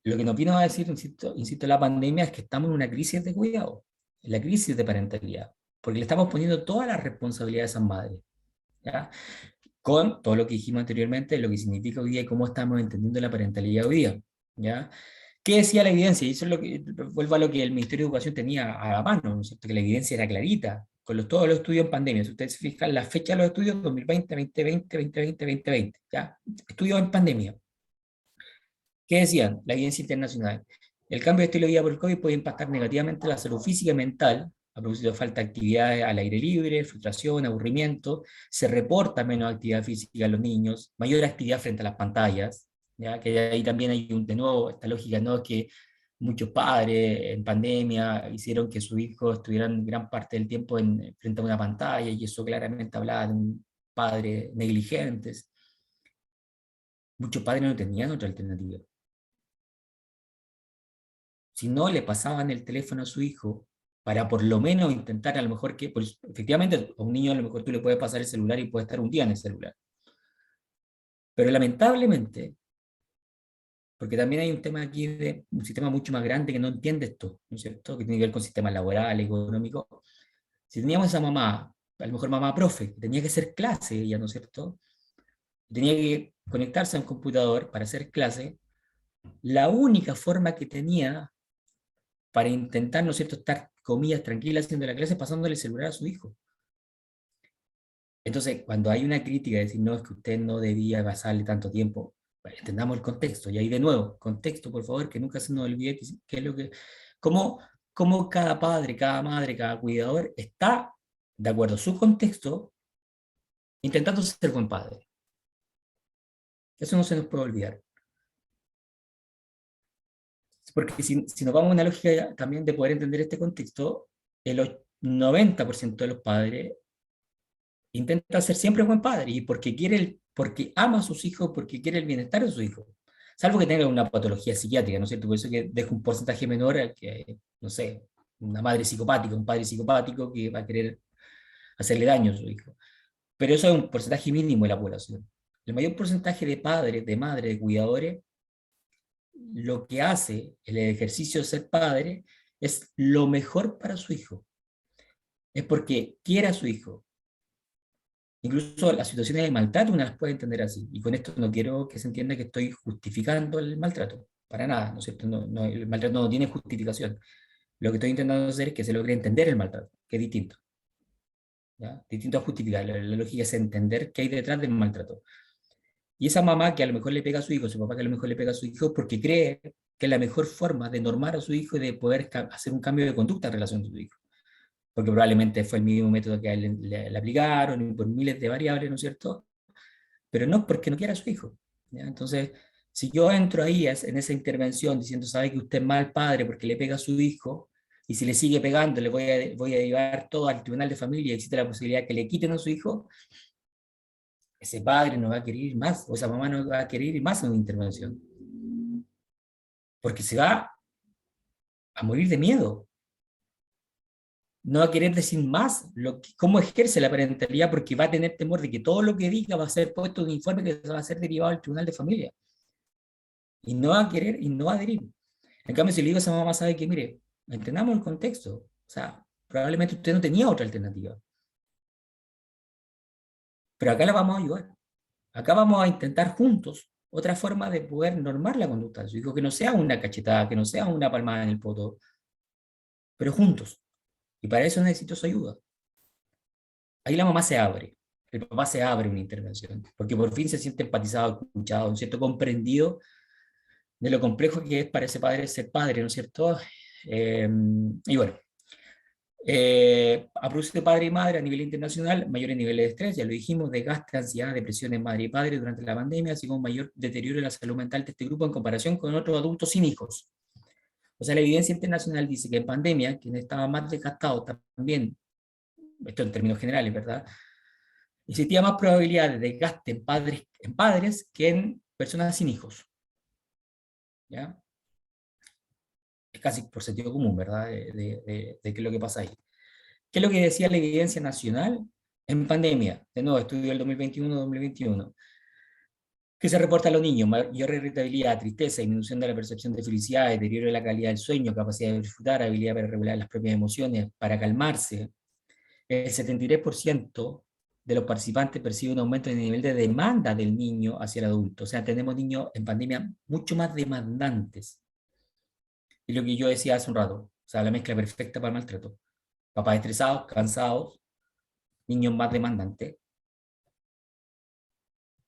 lo que nos vino a decir, insisto, la pandemia es que estamos en una crisis de cuidado, en la crisis de parentalidad, porque le estamos poniendo toda la responsabilidad a esas madres, ¿ya? Con todo lo que dijimos anteriormente, lo que significa hoy día y cómo estamos entendiendo la parentalidad hoy día, ¿ya? ¿Qué decía la evidencia? Y eso es lo que, vuelvo a lo que el Ministerio de Educación tenía a la mano, ¿no es cierto?, que la evidencia era clarita, con todos los estudios en pandemia. Si ustedes se fijan, la fecha de los estudios, 2020, 2020, 2020, 2020, ¿ya? Estudios en pandemia. ¿Qué decían? La evidencia internacional. El cambio de estilo de vida por el COVID puede impactar negativamente la salud física y mental, a propósito de falta de actividad al aire libre, frustración, aburrimiento, se reporta menos actividad física en los niños, mayor actividad frente a las pantallas, ¿ya? Que ahí también hay de nuevo esta lógica, ¿no?, que muchos padres en pandemia hicieron que sus hijos estuvieran gran parte del tiempo frente a una pantalla, y eso claramente hablaba de un padre negligentes. Muchos padres no tenían otra alternativa. Si no le pasaban el teléfono a su hijo, para por lo menos intentar, a lo mejor que, pues, efectivamente, a un niño a lo mejor tú le puedes pasar el celular y puede estar un día en el celular. Pero lamentablemente, porque también hay un tema aquí de un sistema mucho más grande que no entiende esto, ¿no es cierto?, que tiene que ver con sistemas laborales, económicos. Si teníamos esa mamá, a lo mejor mamá profe, que tenía que hacer clase ella, ¿no es cierto?, tenía que conectarse a un computador para hacer clase, la única forma que tenía para intentar, ¿no es cierto?, estar, comillas, tranquila haciendo la clase, pasándole el celular a su hijo. Entonces, cuando hay una crítica de decir, no, es que usted no debía pasarle tanto tiempo, bueno, entendamos el contexto. Y ahí de nuevo, contexto, por favor, que nunca se nos olvide qué es lo que, cómo, cómo cada padre, cada madre, cada cuidador está, de acuerdo a su contexto, intentando ser buen padre. Eso no se nos puede olvidar. Porque si nos vamos a una lógica también de poder entender este contexto, el 90% de los padres intenta ser siempre buen padre, y porque ama a sus hijos, porque quiere el bienestar de sus hijos. Salvo que tenga una patología psiquiátrica, ¿no es cierto? Por eso que deja un porcentaje menor al que, no sé, una madre psicopática, un padre psicopático que va a querer hacerle daño a su hijo. Pero eso es un porcentaje mínimo de la población. El mayor porcentaje de padres, de madres, de cuidadores, lo que hace el ejercicio de ser padre es lo mejor para su hijo. es porque quiere a su hijo. Incluso las situaciones de maltrato una las puede entender así. Y con esto no quiero que se entienda que estoy justificando el maltrato. Para nada, ¿no es cierto? El maltrato no tiene justificación. Lo que estoy intentando hacer es que se logre entender el maltrato, que es distinto. ¿Ya? Distinto a justificar. La lógica es entender qué hay detrás del maltrato. Y esa mamá que a lo mejor le pega a su hijo, su papá que a lo mejor le pega a su hijo, porque cree que es la mejor forma de normar a su hijo y de poder hacer un cambio de conducta en relación con su hijo. Porque probablemente fue el mismo método que a él le aplicaron, y por miles de variables, ¿no es cierto? Pero no porque no quiera a su hijo. ¿Ya? Entonces, si yo entro ahí en esa intervención diciendo, sabe que usted es mal padre porque le pega a su hijo, y si le sigue pegando, voy a llevar todo al tribunal de familia y existe la posibilidad que le quiten a su hijo, ese padre no va a querer ir más, o esa mamá no va a querer ir más en una intervención, porque se va a morir de miedo. No va a querer decir más cómo ejerce la parentalidad porque va a tener temor de que todo lo que diga va a ser puesto en un informe que va a ser derivado al tribunal de familia. Y no va a querer y no va a adherir. En cambio, si le digo a esa mamá, sabe que, mire, entendamos el contexto. O sea, probablemente usted no tenía otra alternativa. Pero acá la vamos a ayudar. Acá vamos a intentar juntos otra forma de poder normar la conducta de su hijo, que no sea una cachetada, que no sea una palmada en el poto, pero juntos. Y para eso necesito su ayuda. Ahí la mamá se abre, el papá se abre una intervención, porque por fin se siente empatizado, escuchado, ¿no es cierto?, comprendido de lo complejo que es para ese padre ser padre, ¿no es cierto? Y bueno, a propósito de padre y madre a nivel internacional, mayores niveles de estrés, ya lo dijimos, desgaste, ansiedad, depresión en madre y padre durante la pandemia, así como mayor deterioro de la salud mental de este grupo en comparación con otros adultos sin hijos. O sea, la evidencia internacional dice que en pandemia, quienes estaban más desgastados también, esto en términos generales, ¿verdad?, existía más probabilidad de desgaste en padres que en personas sin hijos. ¿Ya? Es casi por sentido común, ¿verdad? De qué es lo que pasa ahí. ¿Qué es lo que decía la evidencia nacional en pandemia? De nuevo, estudio del 2021-2021. ¿Qué se reporta a los niños? Mayor irritabilidad, tristeza, disminución de la percepción de felicidad, deterioro de la calidad del sueño, capacidad de disfrutar, habilidad para regular las propias emociones, para calmarse. El 73% de los participantes percibe un aumento en el nivel de demanda del niño hacia el adulto. O sea, tenemos niños en pandemia mucho más demandantes. Y lo que yo decía hace un rato, o sea, la mezcla perfecta para el maltrato. Papás estresados, cansados, niños más demandantes.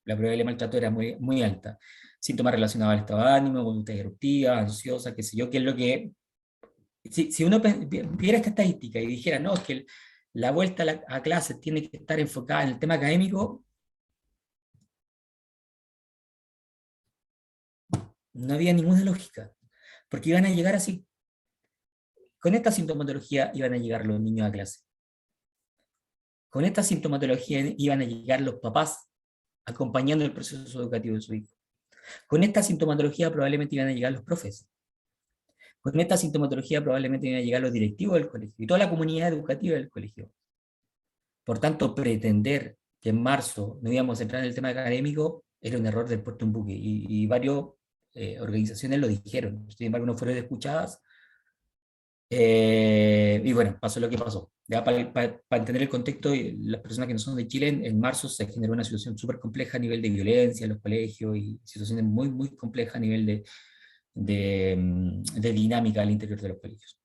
La probabilidad de maltrato era muy, muy alta. Síntomas relacionados al estado de ánimo, conducta eruptiva, ansiosa, qué sé yo, qué es lo que... Si uno viera esta estadística y dijera, no, es que la vuelta a clase tiene que estar enfocada en el tema académico, no había ninguna lógica, porque iban a llegar así. Con esta sintomatología iban a llegar los niños a clase. Con esta sintomatología iban a llegar los papás acompañando el proceso educativo de su hijo. Con esta sintomatología probablemente iban a llegar los profes. Con esta sintomatología probablemente iban a llegar los directivos del colegio y toda la comunidad educativa del colegio. Por tanto, pretender que en marzo no íbamos a entrar en el tema académico era un error del puerto un buque y varias organizaciones lo dijeron. Sin embargo, no fueron escuchadas. Y bueno, pasó lo que pasó. Ya para entender el contexto, las personas que no son de Chile, en marzo se generó una situación súper compleja a nivel de violencia en los colegios y situaciones muy, muy complejas a nivel de dinámica al interior de los colegios.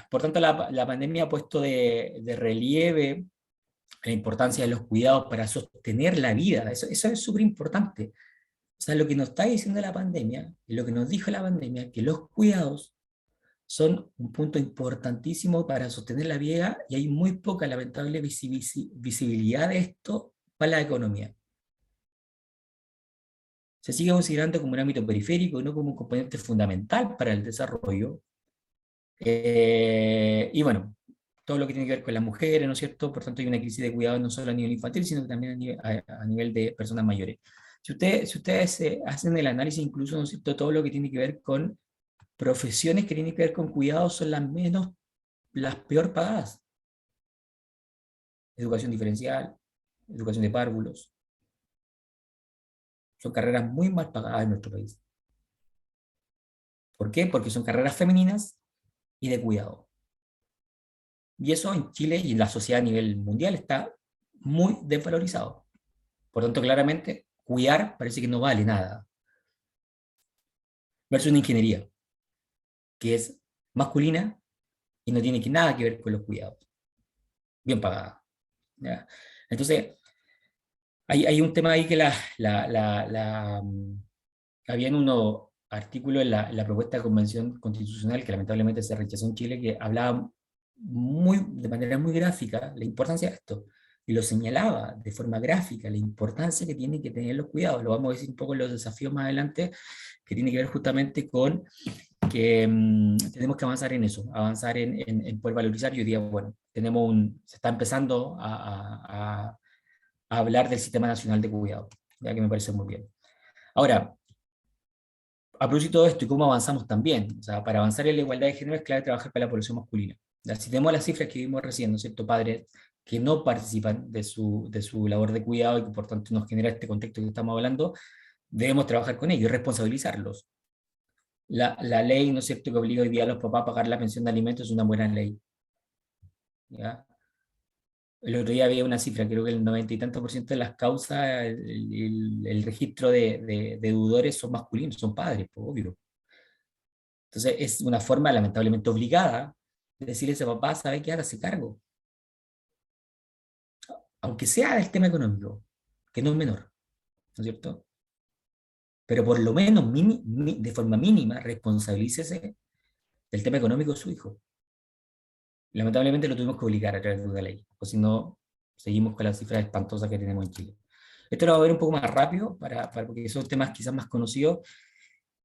Por tanto, la pandemia ha puesto de relieve la importancia de los cuidados para sostener la vida. Eso es súper importante. O sea, lo que nos está diciendo la pandemia, y lo que nos dijo la pandemia, que los cuidados son un punto importantísimo para sostener la vida y hay muy poca, lamentable, visibilidad de esto para la economía. Se sigue considerando como un ámbito periférico y no como un componente fundamental para el desarrollo. Y bueno, todo lo que tiene que ver con las mujeres, ¿no es cierto? Por tanto, hay una crisis de cuidado no solo a nivel infantil, sino que también a nivel de personas mayores. Si ustedes hacen el análisis incluso, ¿no es cierto?, todo lo que tiene que ver con profesiones que tienen que ver con cuidado son las peor pagadas. Educación diferencial, educación de párvulos, son carreras muy mal pagadas en nuestro país. ¿Por qué? Porque son carreras femeninas y de cuidado. Y eso en Chile y en la sociedad a nivel mundial está muy desvalorizado. Por tanto, claramente, cuidar parece que no vale nada. Versus una ingeniería, que es masculina y no tiene nada que ver con los cuidados. Bien pagada. ¿Ya? Entonces, hay un tema ahí que habían unos artículos en la propuesta de convención constitucional que lamentablemente se rechazó en Chile, que hablaba de manera muy gráfica la importancia de esto, y lo señalaba de forma gráfica, la importancia que tienen que tener los cuidados. Lo vamos a decir un poco en los desafíos más adelante, que tiene que ver justamente con que tenemos que avanzar en eso, avanzar en poder valorizar. Y hoy día, bueno, se está empezando a hablar del Sistema Nacional de Cuidado, ya que me parece muy bien. Ahora, a propósito de esto y cómo avanzamos también, o sea, para avanzar en la igualdad de género es clave trabajar para la población masculina. Ya, si tenemos las cifras que vimos recién, ¿no es cierto?, padres que no participan de su labor de cuidado y que por tanto nos genera este contexto que estamos hablando, debemos trabajar con ellos y responsabilizarlos. La ley, ¿no es cierto?, que obliga hoy día a los papás a pagar la pensión de alimentos es una buena ley. ¿Ya? El otro día había una cifra, creo que el 90 y tanto por ciento de las causas, el registro de deudores son masculinos, son padres, pues, obvio. Entonces es una forma lamentablemente obligada de decirle a ese papá, ¿sabe qué? Hágase cargo. Aunque sea del tema económico, que no es menor, ¿no es cierto? Pero por lo menos de forma mínima responsabilícese del tema económico de su hijo. Lamentablemente lo tuvimos que obligar a través de una ley, o si no, seguimos con las cifras espantosas que tenemos en Chile. Esto lo voy a ver un poco más rápido, porque son temas quizás más conocidos,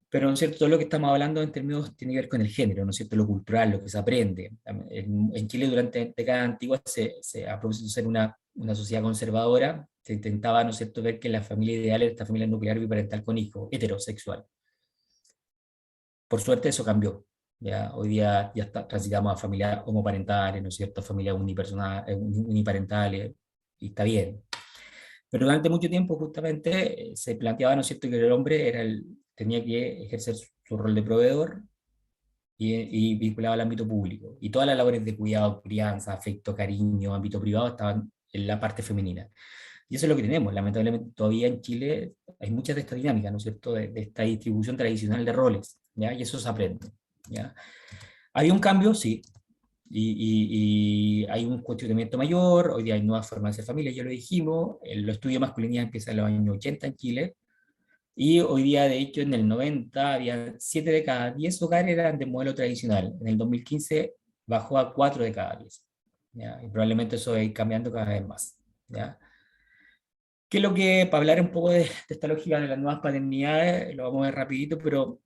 pero ¿no es cierto? Todo lo que estamos hablando en términos tiene que ver con el género, ¿no es cierto? Lo cultural, lo que se aprende. En Chile durante décadas antiguas, a propósito de ser una sociedad conservadora, se intentaba, ¿no es cierto?, ver que la familia ideal era esta familia nuclear biparental con hijo, heterosexual. Por suerte eso cambió. Ya, hoy día transitamos a familias homoparentales, ¿no es cierto?, familias uniparentales, y está bien. Pero durante mucho tiempo justamente se planteaba, ¿no es cierto?, que el hombre tenía que ejercer su rol de proveedor y vinculado al ámbito público. Y todas las labores de cuidado, crianza, afecto, cariño, ámbito privado estaban en la parte femenina. Y eso es lo que tenemos. Lamentablemente todavía en Chile hay muchas de estas dinámicas, ¿no es cierto?, de esta distribución tradicional de roles, ¿ya? Y eso se aprende, ¿ya? Hay un cambio, sí, y hay un cuestionamiento mayor. Hoy día hay nuevas formas de hacer familia, ya lo dijimos. Los estudios de masculinidad empiezan en los años 80 en Chile, y hoy día, de hecho, en el 90 había 7 de cada 10 hogares eran de modelo tradicional. En el 2015 bajó a 4 de cada 10. ¿Ya? Y probablemente eso va a ir cambiando cada vez más. ¿Ya? Que lo que, para hablar un poco de esta lógica de las nuevas paternidades, lo vamos a ver rapidito, pero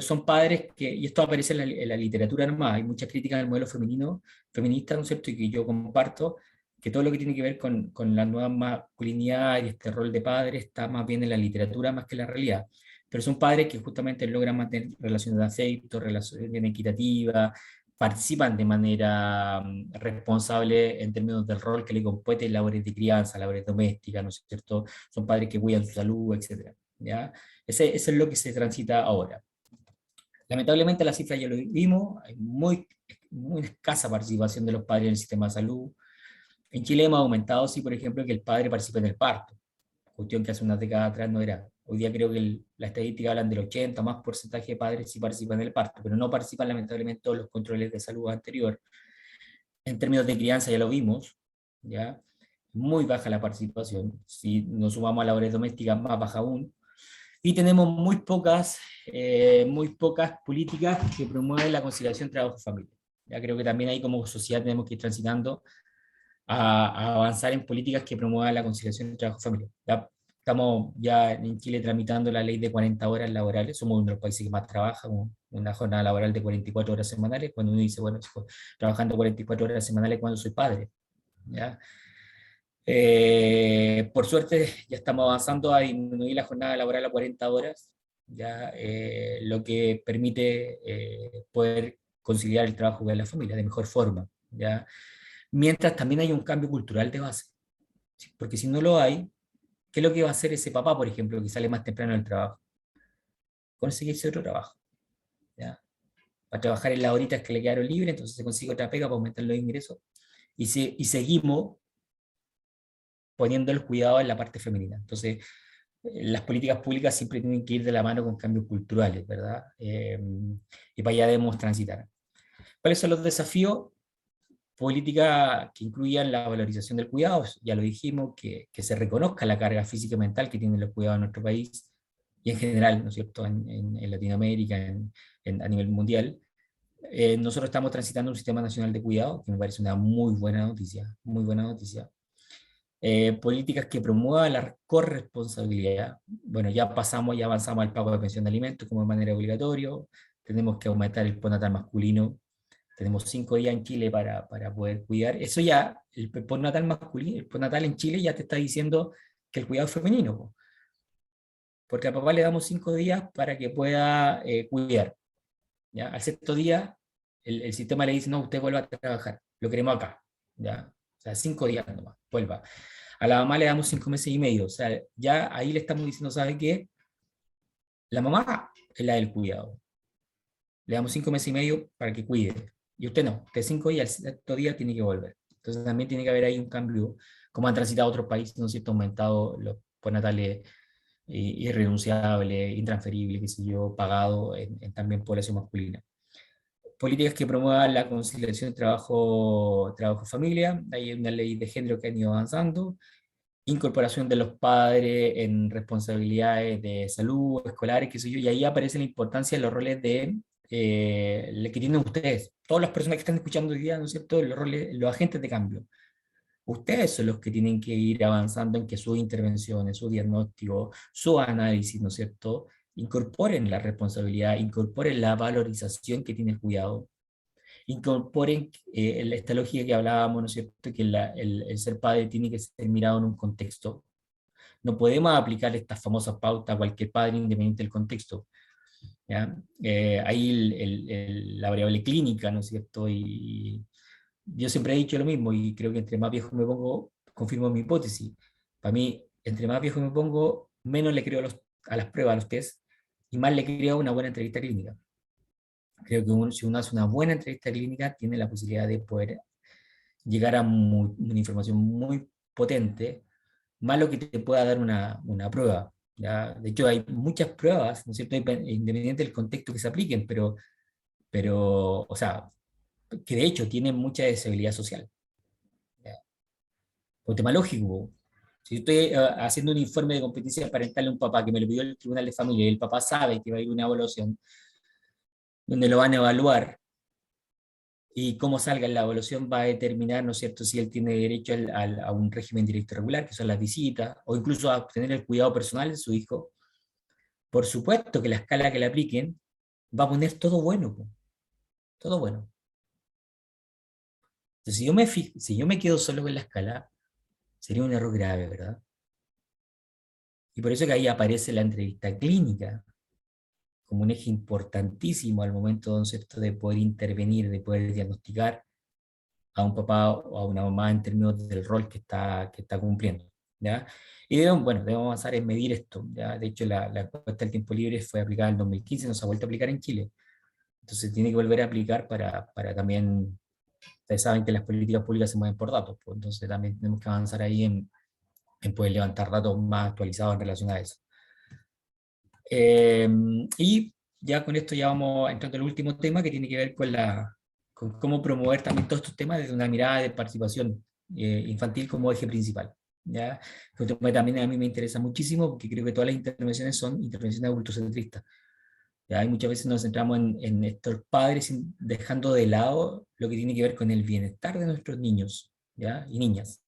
son padres que, y esto aparece en la literatura nomás, hay muchas críticas al modelo feminista, ¿no es cierto?, y que yo comparto, que todo lo que tiene que ver con la nueva masculinidad y este rol de padre está más bien en la literatura más que en la realidad. Pero son padres que justamente logran mantener relaciones de afecto, relaciones bien equitativas, participan de manera responsable en términos del rol que le compete, labores de crianza, labores domésticas, ¿no es cierto? Son padres que cuidan su salud, etcétera, ¿ya? Eso es lo que se transita ahora. Lamentablemente la cifra ya lo vimos, hay muy escasa participación de los padres en el sistema de salud. En Chile hemos aumentado, sí, por ejemplo, que el padre participe en el parto, cuestión que hace unas décadas atrás no era. Hoy día creo que la estadística hablan del 80 más porcentaje de padres sí participan en el parto, pero no participan lamentablemente todos los controles de salud anterior. En términos de crianza ya lo vimos, ¿ya? Muy baja la participación. Si nos sumamos a labores domésticas, más baja aún. Y tenemos muy pocas políticas que promueven la conciliación trabajo-familia. Ya creo que también ahí como sociedad tenemos que ir transitando a avanzar en políticas que promuevan la conciliación de trabajo-familia. Estamos ya en Chile tramitando la ley de 40 horas laborales, somos uno de los países que más trabaja, una jornada laboral de 44 horas semanales, cuando uno dice, bueno, trabajando 44 horas semanales cuando soy padre. ¿Ya? Por suerte ya estamos avanzando a disminuir la jornada laboral a 40 horas, ¿ya? Lo que permite poder conciliar el trabajo con la familia de mejor forma, ¿ya? Mientras también hay un cambio cultural de base, ¿sí? Porque si no lo hay, ¿qué es lo que va a hacer ese papá, por ejemplo, que sale más temprano del trabajo? Conseguirse otro trabajo, ¿ya? para trabajar en las horitas que le quedaron libres, entonces se consigue otra pega para aumentar los ingresos, y seguimos poniendo el cuidado en la parte femenina. Entonces, las políticas públicas siempre tienen que ir de la mano con cambios culturales, ¿verdad? Y para allá debemos transitar. ¿Cuáles son los desafíos? Política que incluyan la valorización del cuidado, ya lo dijimos, que se reconozca la carga física y mental que tienen los cuidados en nuestro país, y en general, ¿no es cierto?, en Latinoamérica, a nivel mundial. Nosotros estamos transitando un sistema nacional de cuidado, que me parece una muy buena noticia, muy buena noticia. Políticas que promuevan la corresponsabilidad. Bueno, ya avanzamos al pago de pensión de alimentos como de manera obligatoria, tenemos que aumentar el postnatal masculino, tenemos 5 días en Chile para poder cuidar. Eso ya, el postnatal masculino, el postnatal en Chile ya te está diciendo que el cuidado es femenino, po. Porque a papá le damos 5 días para que pueda cuidar. ¿Ya? Al 6.º día, el sistema le dice, no, usted vuelva a trabajar, lo queremos acá. ¿Ya? O sea, 5 días nomás, vuelva. A la mamá le damos 5 meses y medio. O sea, ya ahí le estamos diciendo, ¿sabe qué? La mamá es la del cuidado. Le damos 5 meses y medio para que cuide. Y usted no, usted 5 días, al 6.º día tiene que volver. Entonces también tiene que haber ahí un cambio, como han transitado otros países, ¿no es cierto?, aumentado los postnatales irrenunciables, intransferibles, qué sé yo, pagado en también población masculina. Políticas que promuevan la conciliación trabajo-familia, hay una ley de género que han ido avanzando, incorporación de los padres en responsabilidades de salud, escolares, qué sé yo, y ahí aparece la importancia de los roles que tienen ustedes, todas las personas que están escuchando hoy día, ¿no es cierto?, los roles, los agentes de cambio. Ustedes son los que tienen que ir avanzando en que sus intervenciones, su diagnóstico, su análisis, ¿no es cierto?, incorporen la responsabilidad, incorporen la valorización que tiene el cuidado, incorporen esta lógica que hablábamos, ¿no es cierto?, que el ser padre tiene que ser mirado en un contexto. No podemos aplicar estas famosas pautas a cualquier padre independiente del contexto. ¿Ya? Ahí la variable clínica, ¿no es cierto? Y yo siempre he dicho lo mismo, y creo que entre más viejo me pongo, confirmo mi hipótesis. Para mí, entre más viejo me pongo, menos le creo a las pruebas, a los test, y más le creo a una buena entrevista clínica. Creo que si uno hace una buena entrevista clínica, tiene la posibilidad de poder llegar a una información muy potente, más lo que te pueda dar una prueba. ¿Ya? De hecho, hay muchas pruebas, ¿no es cierto?, independiente del contexto que se apliquen, o sea, que de hecho tienen mucha desabilidad social. ¿Ya? Por tema lógico, si yo estoy haciendo un informe de competencia parental a un papá que me lo pidió el Tribunal de Familia y el papá sabe que va a ir una evaluación donde lo van a evaluar, y cómo salga en la evaluación va a determinar, ¿no es cierto?, si él tiene derecho a un régimen directo regular, que son las visitas, o incluso a obtener el cuidado personal de su hijo. Por supuesto que la escala que le apliquen va a poner todo bueno, todo bueno. Entonces, si yo me quedo solo con la escala, sería un error grave, ¿verdad? Y por eso que ahí aparece la entrevista clínica como un eje importantísimo al momento, ¿no es cierto?, de poder intervenir, de poder diagnosticar a un papá o a una mamá en términos del rol que está cumpliendo. ¿Ya? Y debemos avanzar en medir esto. ¿Ya? De hecho, la encuesta del tiempo libre fue aplicada en 2015, no se ha vuelto a aplicar en Chile. Entonces tiene que volver a aplicar para también, ustedes saben que las políticas públicas se mueven por datos, pues, entonces también tenemos que avanzar ahí en poder levantar datos más actualizados en relación a eso. Y ya con esto ya vamos entrando al último tema, que tiene que ver con cómo promover también todos estos temas desde una mirada de participación infantil como eje principal. ¿Ya? Es un tema que también a mí me interesa muchísimo, porque creo que todas las intervenciones son intervenciones adultocentristas. ¿Ya? Y muchas veces nos centramos en estos padres dejando de lado lo que tiene que ver con el bienestar de nuestros niños, ¿ya?, y niñas.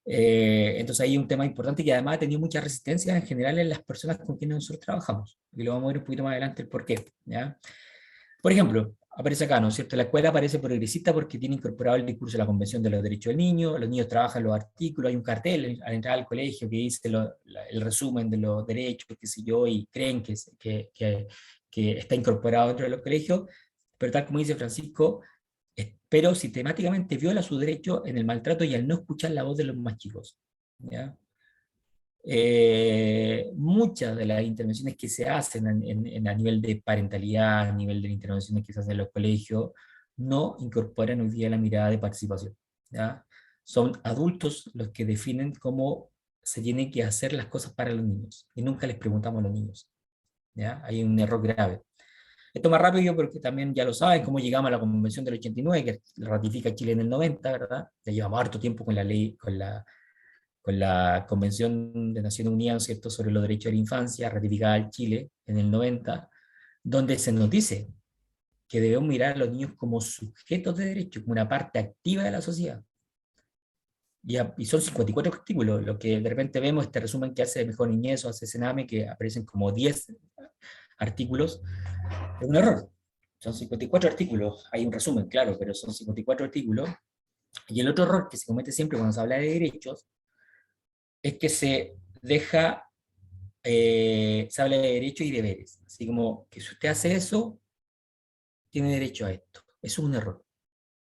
Entonces ahí hay un tema importante que además ha tenido mucha resistencia en general en las personas con quienes nosotros trabajamos. Y lo vamos a ver un poquito más adelante el por qué. ¿Ya? Por ejemplo, aparece acá, ¿no es cierto? La escuela parece progresista porque tiene incorporado el discurso de la Convención de los Derechos del Niño, los niños trabajan los artículos, hay un cartel al entrar al colegio que dice el resumen de los derechos, qué sé yo, y creen que está incorporado dentro de los colegios, pero tal como dice Francisco, pero sistemáticamente viola su derecho en el maltrato y al no escuchar la voz de los más chicos. ¿Ya? muchas de las intervenciones que se hacen a nivel de parentalidad, a nivel de las intervenciones que se hacen en los colegios, no incorporan hoy día la mirada de participación, ¿ya? Son adultos los que definen cómo se tienen que hacer las cosas para los niños, y nunca les preguntamos a los niños, ¿ya? Hay un error grave. Esto más rápido porque también ya lo saben, cómo llegamos a la Convención del 89, que ratifica Chile en el 90, ¿verdad? Ya llevamos harto tiempo con la ley, con la Convención de Naciones Unidas, ¿no es cierto?, sobre los derechos de la infancia, ratificada en Chile en el 90, donde se nos dice que debemos mirar a los niños como sujetos de derecho, como una parte activa de la sociedad. Y son 54 artículos, lo que de repente vemos, este resumen que hace Mejor Niñez o hace Sename, que aparecen como 10 artículos, es un error. Son 54 artículos, hay un resumen, claro, pero son 54 artículos. Y el otro error que se comete siempre cuando se habla de derechos es que se deja, se habla de derechos y deberes. Así como que si usted hace eso, tiene derecho a esto. Eso es un error.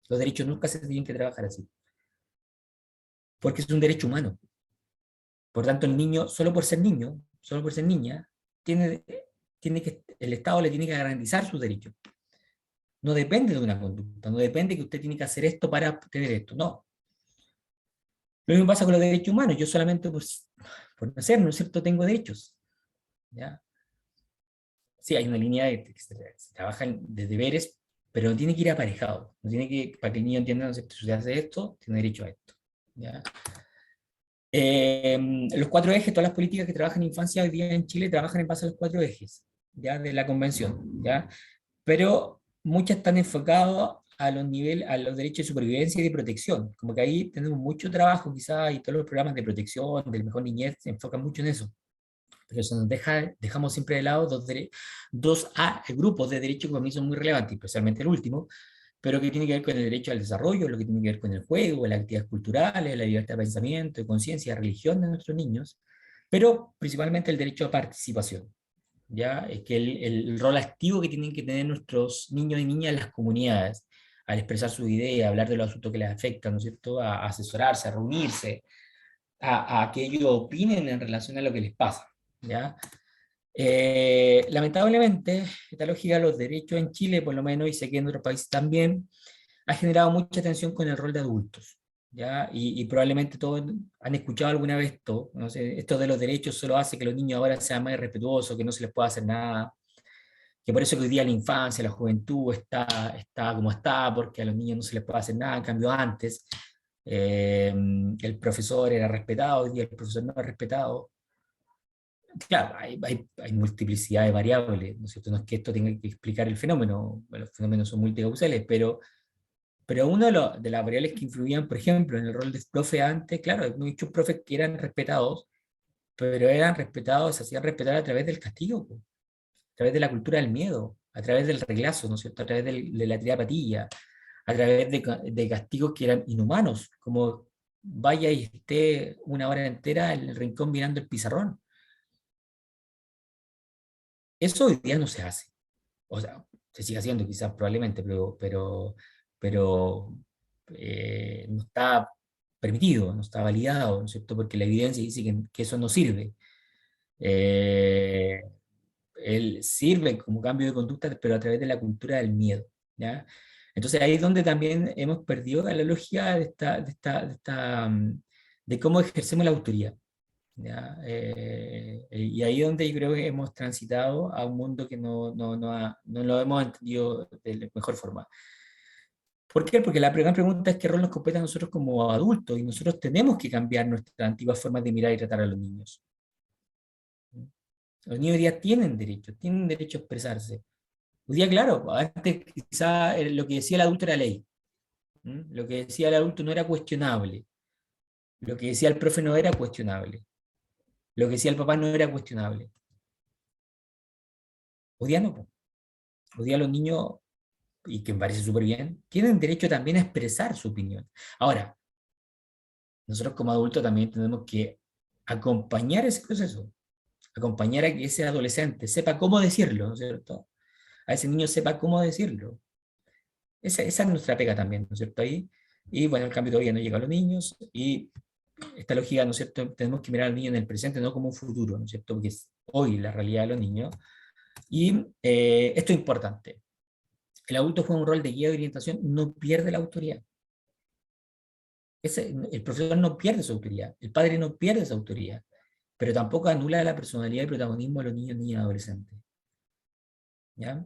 Los derechos nunca se tienen que trabajar así. Porque es un derecho humano. Por tanto, el niño, solo por ser niño, solo por ser niña, el Estado le tiene que garantizar sus derechos. No depende de una conducta, no depende que usted tiene que hacer esto para tener esto, no. Lo mismo pasa con los derechos humanos, yo solamente por nacer, ¿no es cierto?, tengo derechos. ¿Ya? Sí, hay una línea que se trabaja de deberes, pero no tiene que ir aparejado, no tiene que, para que el niño entienda, ¿no es cierto?, si usted hace esto, tiene derecho a esto. ¿Ya? Los cuatro ejes, todas las políticas que trabajan en infancia hoy día en Chile trabajan en base a los cuatro ejes, ¿ya?, de la convención, ¿ya? Pero muchas están enfocadas a los niveles, a los derechos de supervivencia y de protección, como que ahí tenemos mucho trabajo quizás, y todos los programas de protección, del Mejor Niñez, se enfocan mucho en eso, pero se nos dejamos siempre de lado grupos de derechos que para mí son muy relevantes, especialmente el último, pero que tiene que ver con el derecho al desarrollo, lo que tiene que ver con el juego, las actividades culturales, la libertad de pensamiento, de conciencia, de religión de nuestros niños, pero principalmente el derecho a participación, ¿ya? Es que el rol activo que tienen que tener nuestros niños y niñas en las comunidades, al expresar su idea, hablar de los asuntos que les afectan, ¿no es cierto?, a asesorarse, a reunirse, a que ellos opinen en relación a lo que les pasa, ¿ya? Lamentablemente, esta lógica de los derechos en Chile, por lo menos, y sé que en otros países también, ha generado mucha tensión con el rol de adultos, ¿ya? Y probablemente todos han escuchado alguna vez esto, no sé, esto de los derechos solo hace que los niños ahora sean más irrespetuosos, que no se les pueda hacer nada, que por eso que hoy día la infancia, la juventud está como está, porque a los niños no se les puede hacer nada, en cambio antes el profesor era respetado, hoy día el profesor no es respetado. Claro, hay multiplicidad de variables, ¿no es cierto? No es que esto tenga que explicar el fenómeno, los fenómenos son multicausales, pero una de las variables que influían, por ejemplo, en el rol de profe antes, claro, hay muchos profes que eran respetados, pero eran respetados, se hacían respetar a través del castigo, po, a través de la cultura del miedo, a través del reglazo, ¿no es cierto?, a través de la tirada patilla, a través de castigos que eran inhumanos, como vaya y esté una hora entera en el rincón mirando el pizarrón. Eso hoy día no se hace. O sea, se sigue haciendo quizás probablemente, pero no está permitido, no está validado, ¿no es cierto? Porque la evidencia dice que eso no sirve. Eh, Él sirve como cambio de conducta, pero a través de la cultura del miedo, ¿ya? Entonces ahí es donde también hemos perdido la lógica de cómo ejercemos la autoridad, ¿ya? Y ahí es donde yo creo que hemos transitado a un mundo que no lo hemos entendido de la mejor forma. ¿Por qué? Porque la primera pregunta es qué rol nos compete a nosotros como adultos, y nosotros tenemos que cambiar nuestras antiguas formas de mirar y tratar a los niños. Los niños hoy día tienen derecho a expresarse. Hoy día, claro, antes quizá lo que decía el adulto era ley. Lo que decía el adulto no era cuestionable. Lo que decía el profe no era cuestionable. Lo que decía el papá no era cuestionable. Hoy día no, po. Hoy día los niños, y que me parece súper bien, tienen derecho también a expresar su opinión. Ahora, nosotros como adultos también tenemos que acompañar ese proceso, acompañar a que ese adolescente sepa cómo decirlo, ¿no es cierto? A ese niño sepa cómo decirlo. Esa es nuestra pega también, ¿no es cierto? Ahí, y bueno, el cambio todavía no llega a los niños, y esta lógica, ¿no es cierto?, tenemos que mirar al niño en el presente, no como un futuro, ¿no es cierto?, porque es hoy la realidad de los niños. Y esto es importante. El adulto juega un rol de guía de orientación, no pierde la autoridad. El profesor no pierde su autoridad, el padre no pierde su autoridad, pero tampoco anula la personalidad y protagonismo de los niños, niñas y adolescentes. ¿Ya?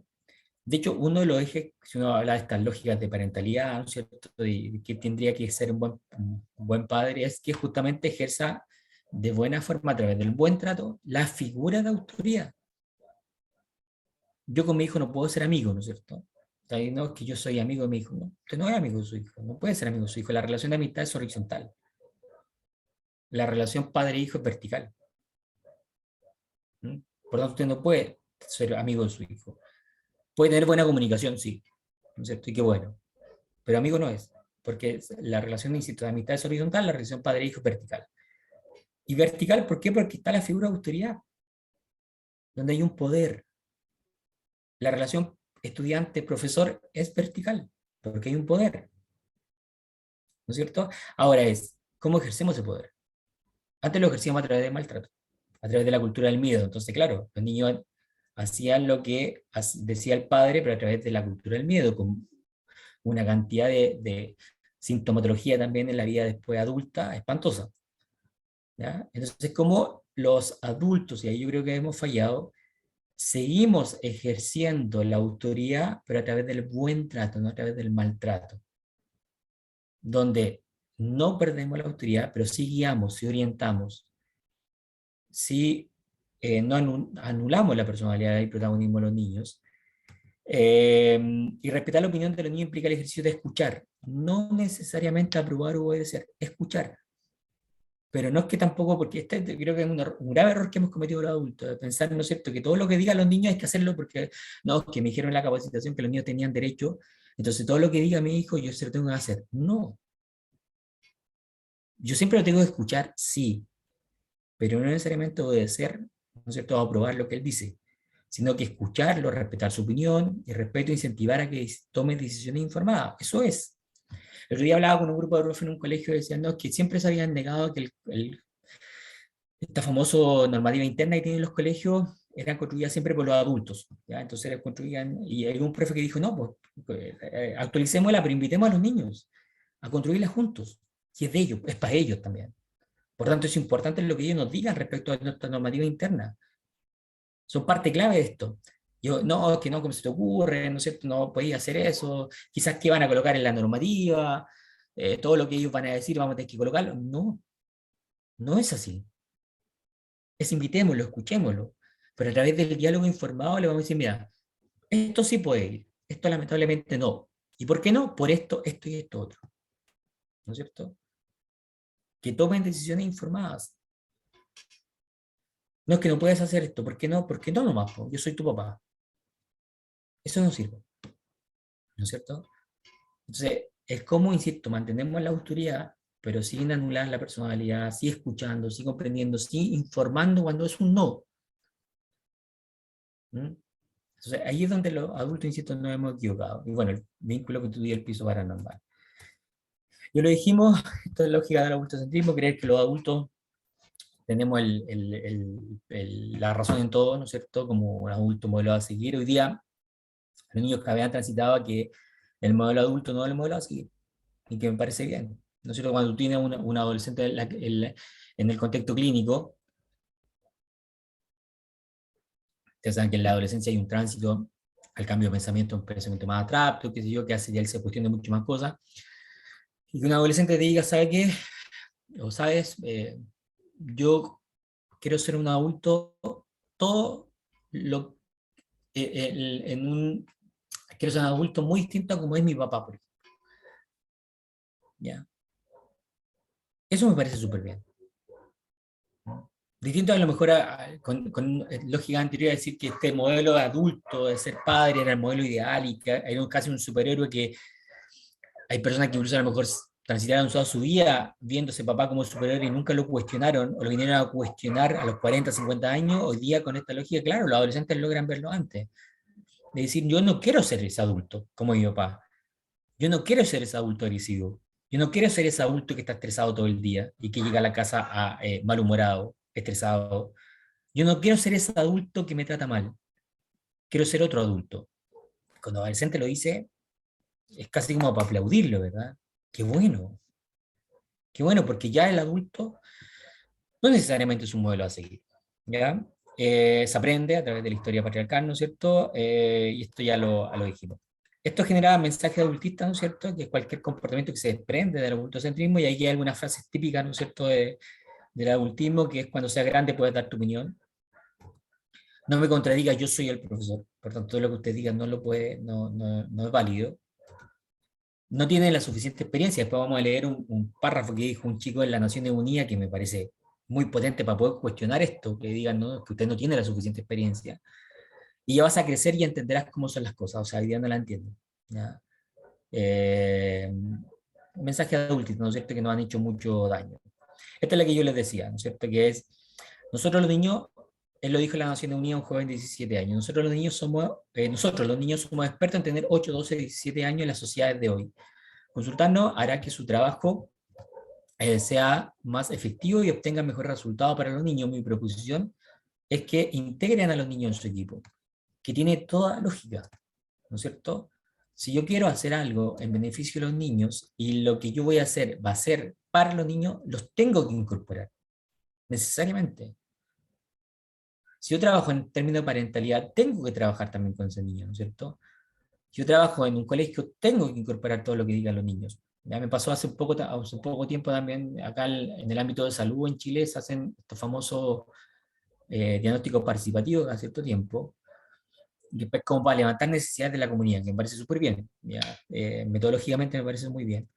De hecho, uno de los ejes, si uno habla de estas lógicas de parentalidad, ¿no es cierto?, de que tendría que ser un buen padre, es que justamente ejerza de buena forma, a través del buen trato, la figura de autoridad. Yo con mi hijo no puedo ser amigo, ¿no es cierto? Ahí no es que yo soy amigo de mi hijo, no. Usted no es amigo de su hijo, no puede ser amigo de su hijo. La relación de amistad es horizontal. La relación padre-hijo es vertical. ¿Mm? Por lo tanto, usted no puede ser amigo de su hijo. Puede tener buena comunicación, sí, ¿no es cierto? Y qué bueno. Pero amigo no es, porque la relación, insisto, de amistad es horizontal, la relación padre-hijo es vertical. Y vertical, ¿por qué? Porque está la figura de autoridad, donde hay un poder. La relación estudiante-profesor es vertical, porque hay un poder, ¿no es cierto? Ahora ¿cómo ejercemos ese poder? Antes lo ejercíamos a través del maltrato, a través de la cultura del miedo. Entonces, claro, los niños hacían lo que decía el padre, pero a través de la cultura del miedo, con una cantidad de sintomatología también en la vida después adulta espantosa. ¿Ya? Entonces, como los adultos, y ahí yo creo que hemos fallado, seguimos ejerciendo la autoridad, pero a través del buen trato, no a través del maltrato, donde no perdemos la autoridad, pero sí guiamos, sí orientamos, sí no anulamos la personalidad y el protagonismo de los niños. Y respetar la opinión de los niños implica el ejercicio de escuchar, no necesariamente aprobar o obedecer, escuchar. Pero no es que tampoco, porque creo que es un grave error que hemos cometido los adultos, de pensar, ¿no es cierto?, que todo lo que digan los niños hay que hacerlo porque, no, que me dijeron en la capacitación que los niños tenían derecho, entonces todo lo que diga mi hijo yo se lo tengo que hacer. No. Yo siempre lo tengo que escuchar, sí, pero no necesariamente obedecer, ¿no es cierto?, o aprobar lo que él dice, sino que escucharlo, respetar su opinión, y respeto, incentivar a que tome decisiones informadas. Eso es. El otro día hablaba con un grupo de profes en un colegio y decían, no, que siempre se habían negado que esta famosa normativa interna que tienen los colegios eran construidas siempre por los adultos, ¿ya? Entonces las construían, y hay un profe que dijo, no, pues actualicémosla, pero invitemos a los niños a construirla juntos, si es de ellos, es para ellos también. Por tanto, es importante lo que ellos nos digan respecto a nuestra normativa interna. Son parte clave de esto. Yo, no, es que no, ¿cómo se te ocurre? ¿No es cierto? No podía hacer eso. Quizás qué van a colocar en la normativa, todo lo que ellos van a decir vamos a tener que colocarlo. No, no es así. Es invitémoslo, escuchémoslo. Pero a través del diálogo informado le vamos a decir, mira, esto sí puede ir, esto lamentablemente no. ¿Y por qué no? Por esto, esto y esto otro. ¿No es cierto? Que tomen decisiones informadas. No es que no puedas hacer esto, ¿por qué no? ¿Por qué no nomás? Po? Yo soy tu papá. Eso no sirve, ¿no es cierto? Entonces, es como, insisto, mantenemos la autoridad, pero sin anular la personalidad, sí escuchando, sí comprendiendo, sí informando cuando es un no. ¿Mm? Entonces, ahí es donde los adultos, insisto, nos hemos equivocado. Y bueno, el vínculo que tú di el piso paranormal. Ya lo dijimos, esto es lógica del adultocentrismo, creer que los adultos tenemos la razón en todo, ¿no es cierto? Como un adulto modelo a seguir. Hoy día, los niños que habían transitado a que el modelo adulto no es el modelo a seguir, y que me parece bien. ¿No es cierto? Cuando tú tienes un adolescente en el contexto clínico, ustedes saben que en la adolescencia hay un tránsito al cambio de pensamiento, un pensamiento más abstracto, qué sé yo, que hace ya él se cuestione mucho más cosas, y que un adolescente te diga, ¿sabe qué? O sabes, yo quiero ser un adulto, todo lo, en un, quiero ser un adulto muy distinto a como es mi papá, por ejemplo. ¿Ya? Eso me parece súper bien. ¿No? Distinto a lo mejor con lógica anterior a decir que este modelo de adulto, de ser padre, era el modelo ideal y que era casi un superhéroe, que hay personas que incluso a lo mejor transitaron toda su vida viendo a ese papá como superhéroe y nunca lo cuestionaron, o lo vinieron a cuestionar a los 40, 50 años. Hoy día con esta lógica, claro, los adolescentes logran verlo antes. De decir, yo no quiero ser ese adulto como mi papá. Yo no quiero ser ese adulto agresivo. Yo no quiero ser ese adulto que está estresado todo el día y que llega a la casa malhumorado, estresado. Yo no quiero ser ese adulto que me trata mal. Quiero ser otro adulto. Cuando el adolescente lo dice, es casi como para aplaudirlo, ¿verdad? Qué bueno. Qué bueno, porque ya el adulto no necesariamente es un modelo a seguir, ¿ya? Se aprende a través de la historia patriarcal, ¿no es cierto? Y esto ya lo dijimos. Esto genera mensajes adultistas, ¿no es cierto? Que es cualquier comportamiento que se desprende del adultocentrismo, y aquí hay algunas frases típicas, ¿no es cierto?, del adultismo, que es: cuando seas grande puedes dar tu opinión. No me contradiga, yo soy el profesor. Por tanto, todo lo que usted diga no lo puede, no es válido. No tiene la suficiente experiencia. Después vamos a leer un párrafo que dijo un chico en la Naciones Unidas que me parece muy potente para poder cuestionar esto, que digan, ¿no?, que usted no tiene la suficiente experiencia. Y ya vas a crecer y entenderás cómo son las cosas. O sea, hoy día no la entiendo. ¿Ya? Mensajes adultos, ¿no es cierto?, que nos han hecho mucho daño. Esta es la que yo les decía, ¿no es cierto?, que es: nosotros los niños, él lo dijo en la Naciones Unidas, un joven de 17 años, nosotros los niños somos expertos en tener 8, 12, 17 años en las sociedades de hoy. Consultarnos hará que su trabajo sea más efectivo y obtengan mejores resultados para los niños. Mi proposición es que integren a los niños en su equipo, que tiene toda lógica, ¿no es cierto? Si yo quiero hacer algo en beneficio de los niños y lo que yo voy a hacer va a ser para los niños, los tengo que incorporar, necesariamente. Si yo trabajo en términos de parentalidad, tengo que trabajar también con ese niño, ¿no es cierto? Si yo trabajo en un colegio, tengo que incorporar todo lo que digan los niños. Ya me pasó hace poco tiempo también, acá en el ámbito de salud en Chile se hacen estos famosos diagnósticos participativos a cierto tiempo, y es como para levantar necesidades de la comunidad, que me parece súper bien, ya, metodológicamente me parece muy bien,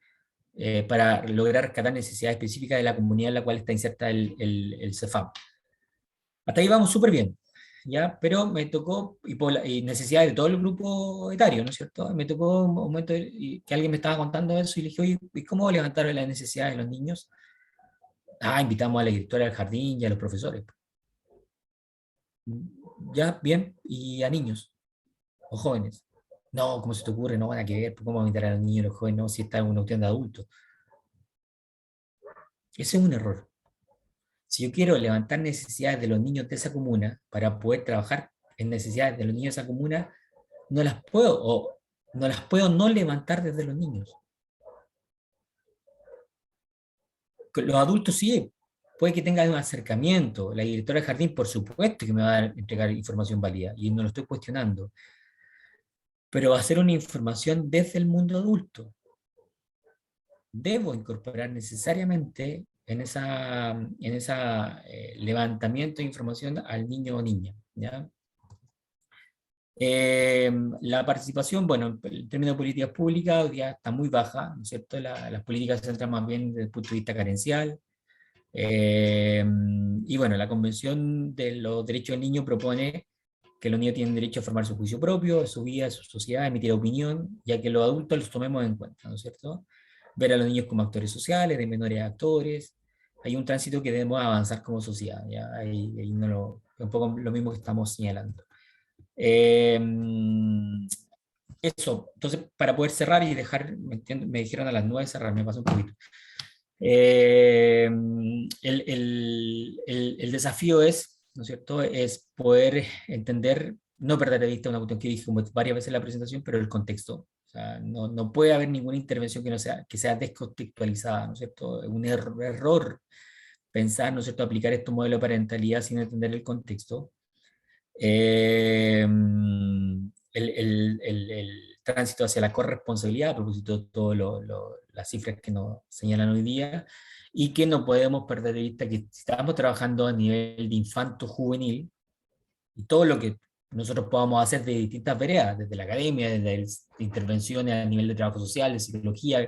para lograr rescatar necesidades específicas de la comunidad en la cual está inserta el CEFAM. Hasta ahí vamos súper bien, ¿ya? Pero me tocó, y necesidades de todo el grupo etario, ¿no es cierto? Me tocó un momento que alguien me estaba contando eso y le dije: oye, ¿y cómo levantar las necesidades de los niños? Invitamos a la directora del jardín y a los profesores. Ya, bien, y a niños o jóvenes. No, ¿cómo se te ocurre? No van a querer, ¿cómo van a invitar a los niños y a los jóvenes? No, si está en una cuestión de adultos. Ese es un error. Si yo quiero levantar necesidades de los niños de esa comuna para poder trabajar en necesidades de los niños de esa comuna, no las puedo no levantar desde los niños. Los adultos sí, puede que tengan un acercamiento. La directora del jardín, por supuesto que me va a entregar información válida, y no lo estoy cuestionando, pero va a ser una información desde el mundo adulto. Debo incorporar necesariamente en esa levantamiento de información al niño o niña, ¿ya? La participación, bueno, en términos de políticas públicas, hoy día está muy baja, ¿no es cierto? Las políticas se centran más bien desde el punto de vista carencial. Y bueno, la Convención de los Derechos del Niño propone que los niños tienen derecho a formar su juicio propio, de su vida, de su sociedad, emitir opinión, ya que los adultos los tomemos en cuenta, ¿no es cierto? Ver a los niños como actores sociales, de menores actores. Hay un tránsito que debemos avanzar como sociedad, ¿ya? Ahí un poco lo mismo que estamos señalando. Eh, Eso, entonces, para poder cerrar y dejar, me dijeron a las 9 cerrar, me pasó un poquito. El desafío es, ¿no es cierto?, es poder entender, no perder de vista una cuestión que dije como varias veces en la presentación, pero el contexto. O sea, no puede haber ninguna intervención que sea descontextualizada, ¿no es cierto? Es un error pensar, ¿no es cierto?, aplicar este modelo de parentalidad sin entender el contexto. El tránsito hacia la corresponsabilidad, a propósito de todas las cifras que nos señalan hoy día, y que no podemos perder de vista que estamos trabajando a nivel de infanto juvenil, y todo lo que nosotros podamos hacer de distintas veredas, desde la academia, desde intervenciones a nivel de trabajo social, de psicología,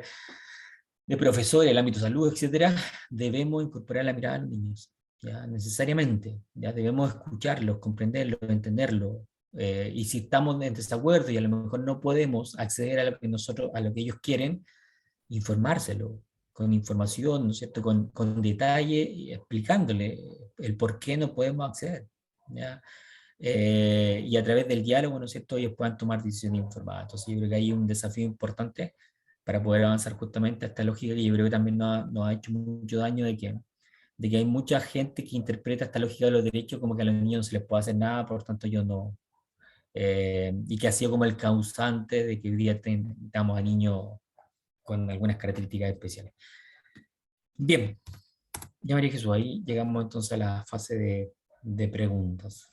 de profesores, el ámbito de salud, etcétera, debemos incorporar la mirada a los niños, ¿ya? Necesariamente, ya debemos escucharlos, comprenderlos, entenderlos, y si estamos en desacuerdo y a lo mejor no podemos acceder a lo que ellos quieren, informárselo, con información, ¿no es cierto?, con detalle, y explicándole el por qué no podemos acceder, ¿ya? Y a través del diálogo, ¿no es cierto?, ellos puedan tomar decisiones informadas. Entonces yo creo que hay un desafío importante para poder avanzar justamente a esta lógica que yo creo que también nos ha hecho mucho daño de que hay mucha gente que interpreta esta lógica de los derechos como que a los niños no se les puede hacer nada, por tanto yo no, y que ha sido como el causante de que hoy día tengamos a niños con algunas características especiales. Bien, ya María Jesús, ahí llegamos entonces a la fase de preguntas.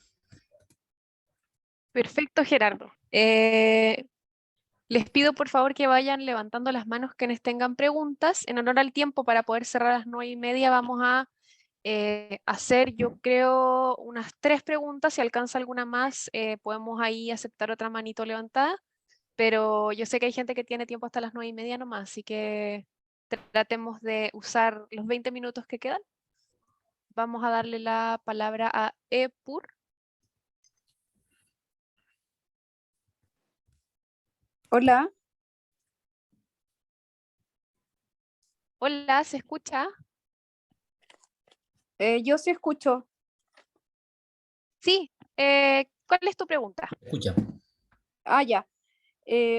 Perfecto, Gerardo. Les pido por favor que vayan levantando las manos quienes tengan preguntas. En honor al tiempo, para poder cerrar a las 9:30, vamos a hacer, yo creo, unas 3 preguntas. Si alcanza alguna más, podemos ahí aceptar otra manito levantada. Pero yo sé que hay gente que tiene tiempo hasta las 9:30 nomás, así que tratemos de usar los 20 minutos que quedan. Vamos a darle la palabra a Epur. Hola, Hola, ¿se escucha? yo sí escucho. Sí, ¿cuál es tu pregunta? Escucha. Ya.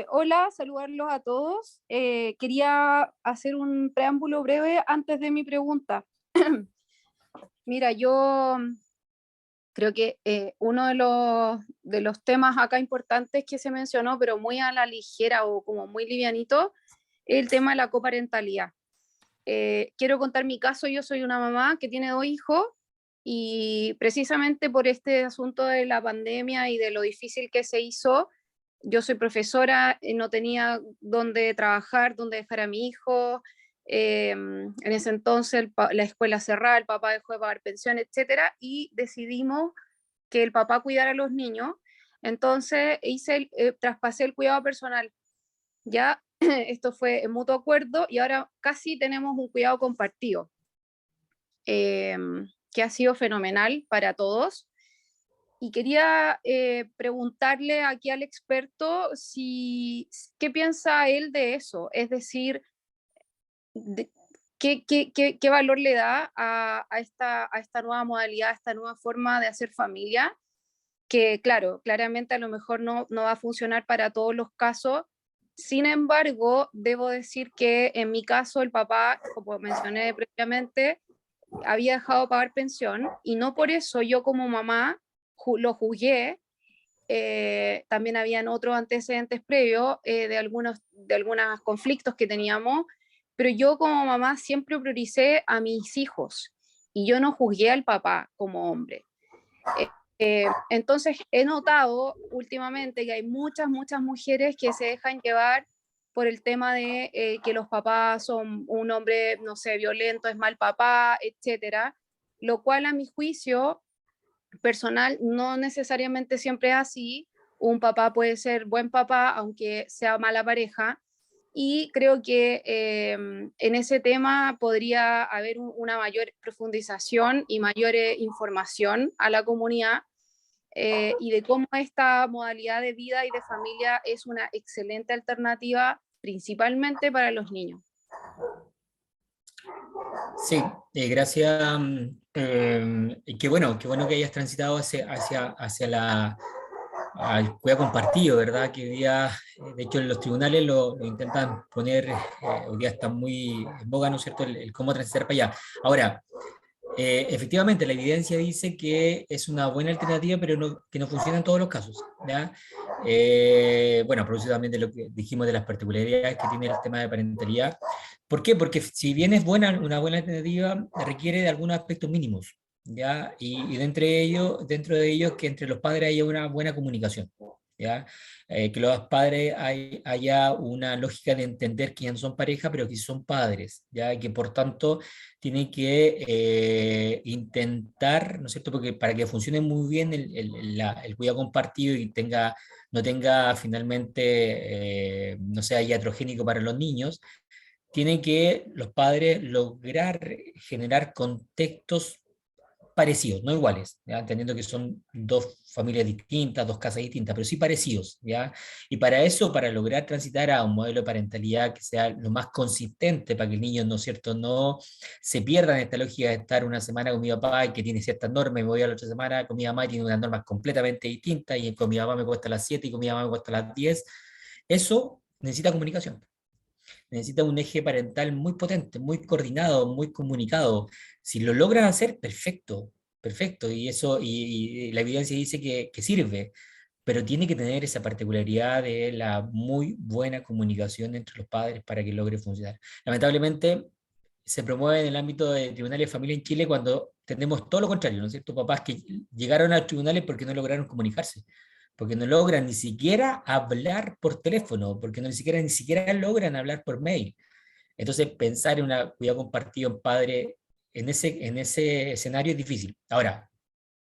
Hola, saludarlos a todos. Quería hacer un preámbulo breve antes de mi pregunta. Mira, yo creo que uno de los temas acá importantes que se mencionó, pero muy a la ligera o como muy livianito, es el tema de la coparentalidad. Quiero contar mi caso. Yo soy una mamá que tiene 2 hijos y precisamente por este asunto de la pandemia y de lo difícil que se hizo, yo soy profesora, no tenía dónde trabajar, dónde dejar a mi hijo. En ese entonces la escuela cerrada, el papá dejó de pagar pensión, etcétera, y decidimos que el papá cuidara a los niños. Entonces traspasé el cuidado personal. Ya esto fue en mutuo acuerdo y ahora casi tenemos un cuidado compartido, que ha sido fenomenal para todos. Y quería preguntarle aquí al experto qué piensa él de eso, es decir, qué valor le da a esta nueva modalidad, a esta nueva forma de hacer familia, que claro, claramente a lo mejor no va a funcionar para todos los casos. Sin embargo, debo decir que en mi caso el papá, como mencioné previamente, había dejado de pagar pensión y no por eso yo como mamá lo juzgué. También habían otros antecedentes previos de algunos conflictos que teníamos, pero yo como mamá siempre prioricé a mis hijos y yo no juzgué al papá como hombre. Entonces he notado últimamente que hay muchas mujeres que se dejan llevar por el tema de que los papás son un hombre, no sé, violento, es mal papá, etcétera, lo cual a mi juicio personal no necesariamente siempre es así. Un papá puede ser buen papá aunque sea mala pareja, y creo que en ese tema podría haber una mayor profundización y mayor información a la comunidad, y de cómo esta modalidad de vida y de familia es una excelente alternativa principalmente para los niños. Sí, gracias. Qué bueno que hayas transitado hacia al cuidado compartido, ¿verdad? Que hoy día, de hecho, en los tribunales lo intentan poner, hoy día está muy en boga, ¿no es cierto?, el cómo transitar para allá. Ahora, efectivamente, la evidencia dice que es una buena alternativa, pero que no funciona en todos los casos, ¿ya? Bueno, a propósito también de lo que dijimos de las particularidades que tiene el tema de parentalidad. ¿Por qué? Porque si bien es una buena alternativa, requiere de algunos aspectos mínimos, ¿ya? Y dentro de ellos que entre los padres haya una buena comunicación, ¿ya? Que los padres haya una lógica de entender quién son pareja, pero que son padres, ¿ya? Y que por tanto tienen que intentar, ¿no es cierto? Porque para que funcione muy bien el cuidado compartido y no tenga finalmente, no sea iatrogénico para los niños, tienen que los padres lograr generar contextos parecidos, no iguales, ¿ya? Entendiendo que son dos familias distintas, dos casas distintas, pero sí parecidos, ¿ya? Y para eso, para lograr transitar a un modelo de parentalidad que sea lo más consistente para que el niño, ¿no es cierto?, no se pierda en esta lógica de estar una semana con mi papá y que tiene ciertas normas, y me voy a la otra semana con mi mamá y tiene unas normas completamente distintas, y con mi papá me cuesta las 7 y con mi mamá me cuesta las 10. Eso necesita comunicación. necesita un eje parental muy potente, muy coordinado, muy comunicado. Si lo logran hacer, perfecto, perfecto, y eso, y la evidencia dice que sirve, pero tiene que tener esa particularidad de la muy buena comunicación entre los padres para que logre funcionar. Lamentablemente, se promueve en el ámbito de tribunales de familia en Chile cuando tenemos todo lo contrario, ¿no es cierto? Papás que llegaron a tribunales porque no lograron comunicarse, porque no logran ni siquiera hablar por teléfono, porque no ni siquiera logran hablar por mail. Entonces, pensar en una cuidado compartido en padre en ese escenario es difícil. Ahora,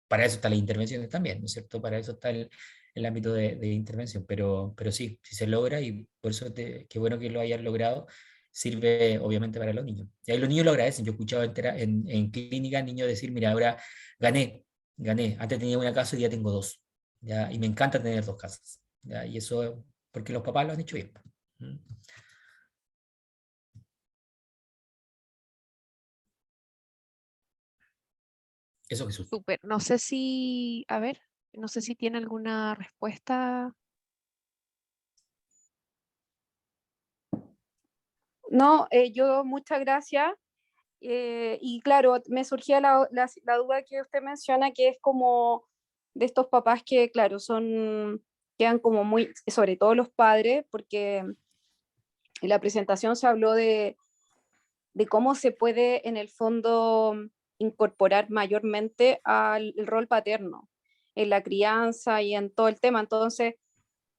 para eso están las intervenciones también, ¿no es cierto? Para eso está el ámbito de intervención, pero sí, sí se logra y por eso qué bueno que lo hayan logrado, sirve obviamente para los niños. Y ahí los niños lo agradecen. Yo he escuchado en clínica niños decir, mira, ahora gané, gané, antes tenía una casa y ya tengo dos, ¿ya? Y me encanta tener dos casas, ¿ya? Y eso porque los papás lo han hecho bien. ¿Mm? Eso, Jesús. Súper. No sé si, a ver, no sé si tiene alguna respuesta. No, yo muchas gracias. Y claro, me surgía la duda que usted menciona, que es como de estos papás que, claro, quedan como muy, sobre todo los padres, porque en la presentación se habló de cómo se puede en el fondo incorporar mayormente al el rol paterno en la crianza y en todo el tema. Entonces,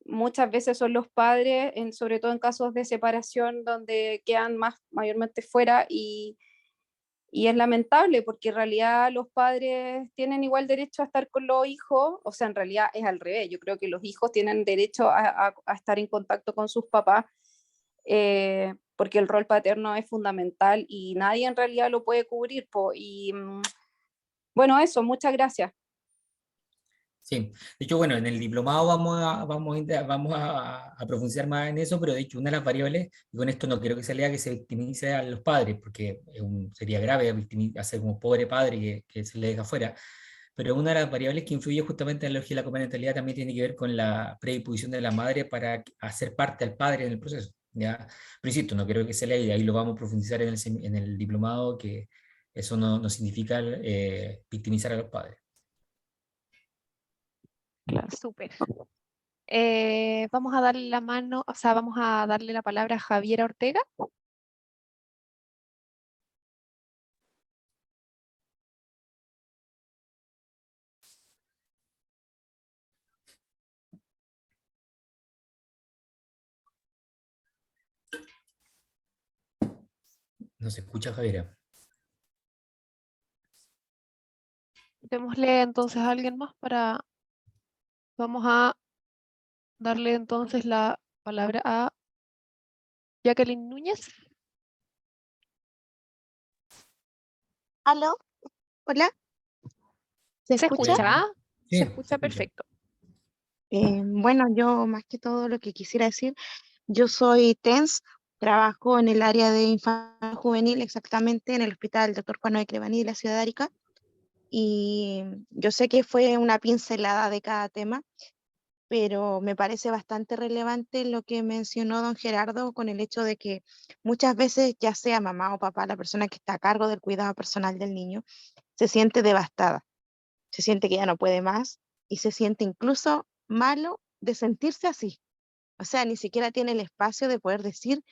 muchas veces son los padres, sobre todo en casos de separación, donde quedan más mayormente fuera y es lamentable porque en realidad los padres tienen igual derecho a estar con los hijos, o sea, en realidad es al revés, yo creo que los hijos tienen derecho a estar en contacto con sus papás, porque el rol paterno es fundamental y nadie en realidad lo puede cubrir. Y bueno, eso, muchas gracias. Sí, de hecho, bueno, en el diplomado vamos a profundizar más en eso, pero de hecho, una de las variables, y con esto no quiero que se lea que se victimice a los padres, porque sería grave hacer como pobre padre que se le deja fuera, pero una de las variables que influye justamente en la lógica de la coparentalidad también tiene que ver con la predisposición de la madre para hacer parte al padre en el proceso, ¿ya? Pero insisto, no quiero que se lea y ahí lo vamos a profundizar en el diplomado, que eso no significa victimizar a los padres. Claro, súper. Vamos a darle la mano, o sea, vamos a darle la palabra a Javiera Ortega. ¿No se escucha, Javiera? Démosle entonces a alguien más para, vamos a darle entonces la palabra a Jacqueline Núñez. ¿Aló? ¿Hola? ¿Se ¿Se escucha? escucha? ¿Ah? Sí, Se se escucha escucha. perfecto. Bueno, yo más que todo lo que quisiera decir, yo soy TENS, trabajo en el área de infancia juvenil, exactamente en el Hospital Dr. Juan de Crevani de la ciudad de Arica, y yo sé que fue una pincelada de cada tema, pero me parece bastante relevante lo que mencionó don Gerardo con el hecho de que muchas veces, ya sea mamá o papá, la persona que está a cargo del cuidado personal del niño, se siente devastada, se siente que ya no puede más y se siente incluso malo de sentirse así. O sea, ni siquiera tiene el espacio de poder decir,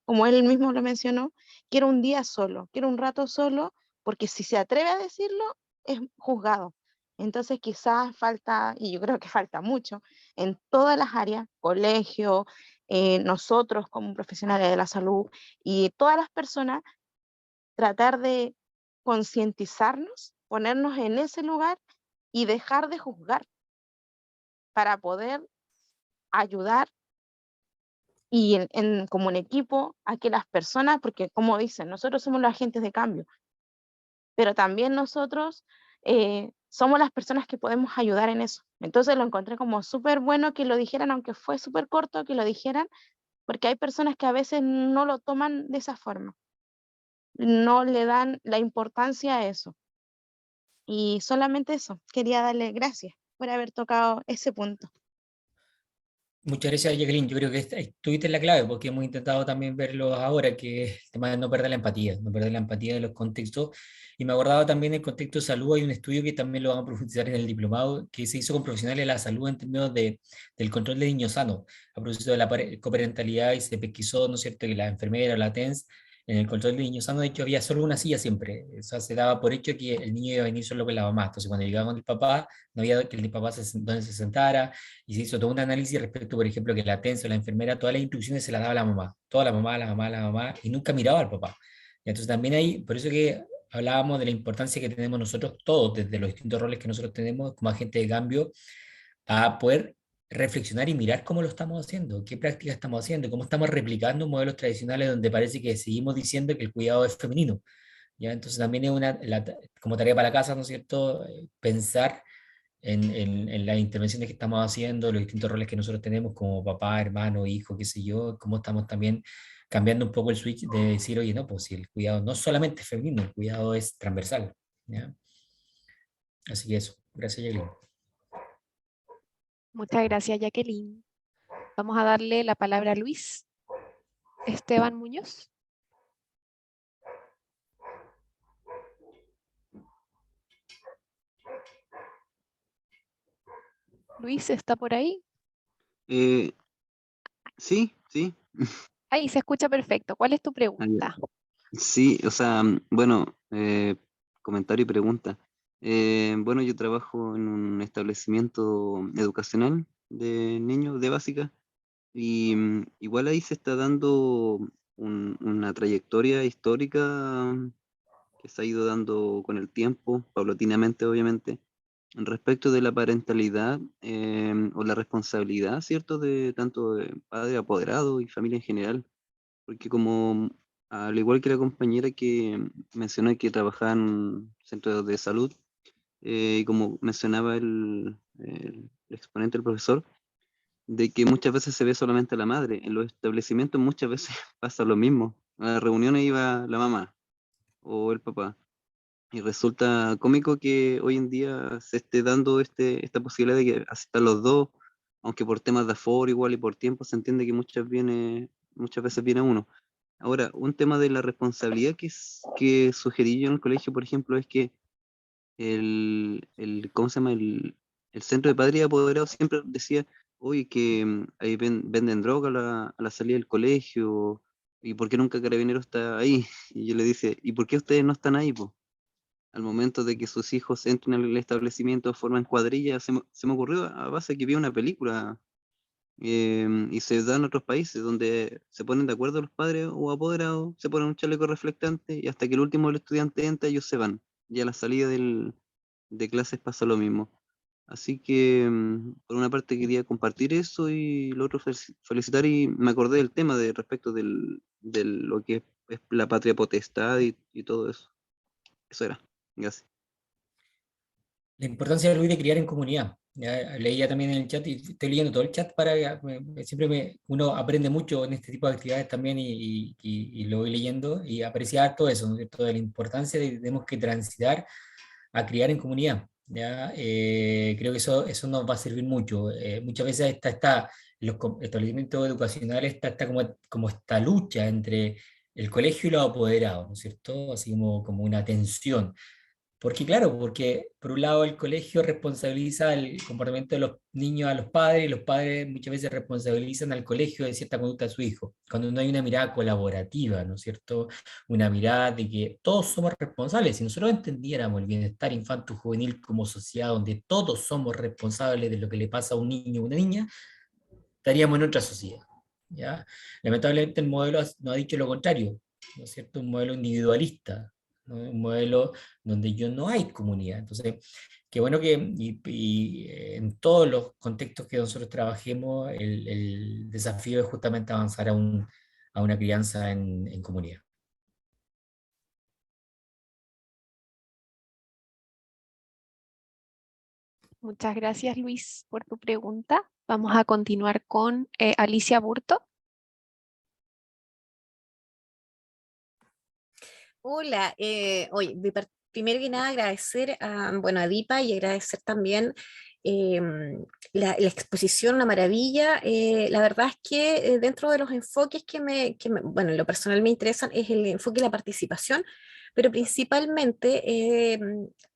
como él mismo lo mencionó, quiero un día solo, quiero un rato solo, porque si se atreve a decirlo, es juzgado. Entonces quizás falta, y yo creo que falta mucho, en todas las áreas, colegio, nosotros como profesionales de la salud y todas las personas, tratar de concientizarnos, ponernos en ese lugar y dejar de juzgar para poder ayudar y como un equipo a que las personas, porque como dicen, nosotros somos los agentes de cambio, pero también nosotros somos las personas que podemos ayudar en eso. Entonces lo encontré como súper bueno que lo dijeran, aunque fue súper corto que lo dijeran, porque hay personas que a veces no lo toman de esa forma, no le dan la importancia a eso. Y solamente eso, quería darle gracias por haber tocado ese punto. Muchas gracias, Jacqueline. Yo creo que estuviste en la clave, porque hemos intentado también verlo ahora, que es el tema de no perder la empatía, no perder la empatía de los contextos. Y me acordaba también en el contexto de salud, hay un estudio que también lo vamos a profundizar en el diplomado, que se hizo con profesionales de la salud en términos del control de niños sanos, a propósito de la coparentalidad, y se pesquisó, ¿no es cierto?, que la enfermera o la TENS, en el control de niños sanos, de hecho, había solo una silla siempre. O sea, se daba por hecho que el niño iba a venir solo con la mamá. Entonces, cuando llegaba con el papá, no había que el papá donde se sentara, y se hizo todo un análisis respecto, por ejemplo, que la TENS o la enfermera, todas las instrucciones se las daba la mamá, toda la mamá, la mamá, la mamá, y nunca miraba al papá. Y entonces también ahí, por eso que hablábamos de la importancia que tenemos nosotros todos, desde los distintos roles que nosotros tenemos como agentes de cambio, a poder reflexionar y mirar cómo lo estamos haciendo, qué prácticas estamos haciendo, cómo estamos replicando modelos tradicionales donde parece que seguimos diciendo que el cuidado es femenino. ¿Ya? Entonces también es como tarea para la casa, ¿no es cierto?, pensar en las intervenciones que estamos haciendo, los distintos roles que nosotros tenemos como papá, hermano, hijo, qué sé yo, cómo estamos también cambiando un poco el switch de decir, oye, no, pues si el cuidado no solamente es femenino, el cuidado es transversal. ¿Ya? Así que eso, gracias, Jacqueline. Muchas gracias, Jacqueline. Vamos a darle la palabra a Luis Esteban Muñoz. Luis, ¿está por ahí? Sí, sí. Ahí se escucha perfecto. ¿Cuál es tu Ah, ya. pregunta? Sí, o sea, bueno, comentario y pregunta. Bueno, yo trabajo en un establecimiento educacional de niños de básica y igual ahí se está dando una trayectoria histórica que se ha ido dando con el tiempo, paulatinamente obviamente, respecto de la parentalidad o la responsabilidad, ¿cierto? De tanto de padre apoderado y familia en general, porque como al igual que la compañera que mencionó que trabajaba en un centro de salud, y como mencionaba el exponente, el profesor, de que muchas veces se ve solamente a la madre. En los establecimientos muchas veces pasa lo mismo. A las reuniones iba la mamá o el papá. Y resulta cómico que hoy en día se esté dando esta posibilidad de que asistan los dos, aunque por temas de aforo igual y por tiempo se entiende que muchas veces viene uno. Ahora, un tema de la responsabilidad que sugerí yo en el colegio, por ejemplo, es que ¿cómo se llama? El centro de padres apoderados siempre decía, oye, que ahí venden droga a la salida del colegio, ¿y por qué nunca Carabineros está ahí? Y yo le dice, ¿y por qué ustedes no están ahí, po? Al momento de que sus hijos entren al establecimiento, forman cuadrillas, se me ocurrió a base de que vi una película y se da en otros países donde se ponen de acuerdo los padres o apoderados, se ponen un chaleco reflectante y hasta que el último del estudiante entra, ellos se van. Y a la salida de clases pasa lo mismo. Así que por una parte quería compartir eso y lo otro felicitar y me acordé del tema de respecto de lo que es la patria potestad y todo eso. Eso era. Gracias. La importancia, Luis, de criar en comunidad. Ya, leía también en el chat y estoy leyendo todo el chat para siempre uno aprende mucho en este tipo de actividades también y lo voy leyendo y aprecia todo eso, ¿no es cierto? De la importancia de que tenemos que transitar a criar en comunidad. ¿Ya? Creo que eso nos va a servir mucho. Muchas veces en los establecimientos educacionales está como esta lucha entre el colegio y los apoderados, ¿no es cierto? Así como una tensión. Porque claro, porque por un lado el colegio responsabiliza el comportamiento de los niños a los padres y los padres muchas veces responsabilizan al colegio de cierta conducta de su hijo, cuando no hay una mirada colaborativa, ¿no es cierto? Una mirada de que todos somos responsables. Si nosotros entendiéramos el bienestar infanto-juvenil como sociedad donde todos somos responsables de lo que le pasa a un niño o una niña, estaríamos en otra sociedad. ¿Ya? Lamentablemente el modelo nos ha dicho lo contrario, ¿no es cierto? Un modelo individualista, ¿no? Un modelo donde yo no hay comunidad. Entonces, qué bueno que en todos los contextos que nosotros trabajemos, el desafío es justamente avanzar a una crianza en comunidad. Muchas gracias, Luis, por tu pregunta. Vamos a continuar con Alicia Burto. Hola, oye, primero que nada agradecer a, bueno, a DIPA y agradecer también la exposición, la maravilla. La verdad es que dentro de los enfoques bueno, en lo personal me interesan es el enfoque de la participación, pero principalmente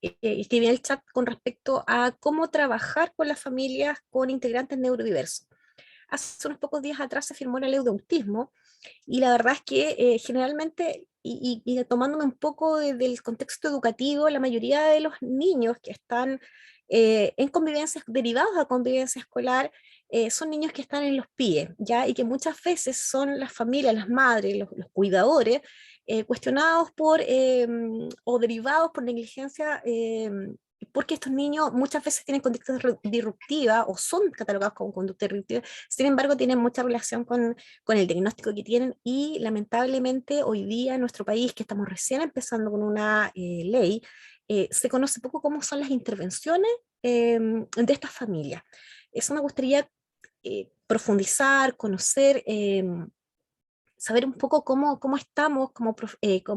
escribí en el chat con respecto a cómo trabajar con las familias con integrantes neurodiversos. Hace unos pocos días atrás se firmó la ley de autismo y la verdad es que generalmente, y tomándome un poco del contexto educativo, la mayoría de los niños que están en convivencias derivadas a convivencia escolar son niños que están en los PIE, ¿ya? Y que muchas veces son las familias, las madres, los cuidadores, cuestionados o derivados por negligencia, porque estos niños muchas veces tienen conductas disruptivas o son catalogados como conductas disruptivas, sin embargo tienen mucha relación con el diagnóstico que tienen, y lamentablemente hoy día en nuestro país, que estamos recién empezando con una ley, se conoce poco cómo son las intervenciones de estas familias. Eso me gustaría profundizar, conocer, saber un poco cómo estamos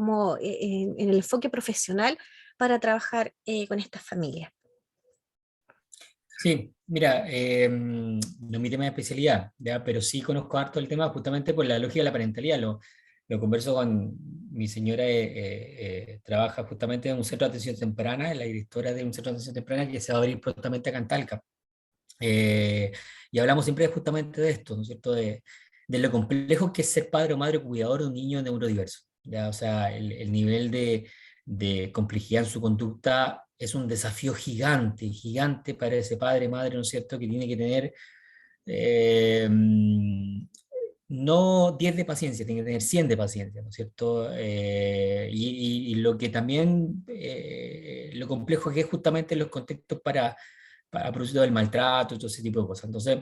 en el enfoque profesional para trabajar con estas familias. Sí, mira, no es mi tema de especialidad, ¿ya? Pero sí conozco harto el tema justamente por la lógica de la parentalidad. Lo converso con mi señora, trabaja justamente en un centro de atención temprana, es la directora de un centro de atención temprana que se va a abrir prontamente acá en Talca. Y hablamos siempre justamente de esto, ¿no es cierto? De lo complejo que es ser padre o madre cuidador de un niño neurodiverso, ¿ya? O sea, el nivel de complejidad en su conducta es un desafío gigante, gigante para ese padre, madre, ¿no es cierto?, que tiene que tener no 10 de paciencia, tiene que tener 100 de paciencia, ¿no es cierto? Y lo que también, lo complejo que es justamente los contextos para propósito del maltrato y todo ese tipo de cosas. Entonces,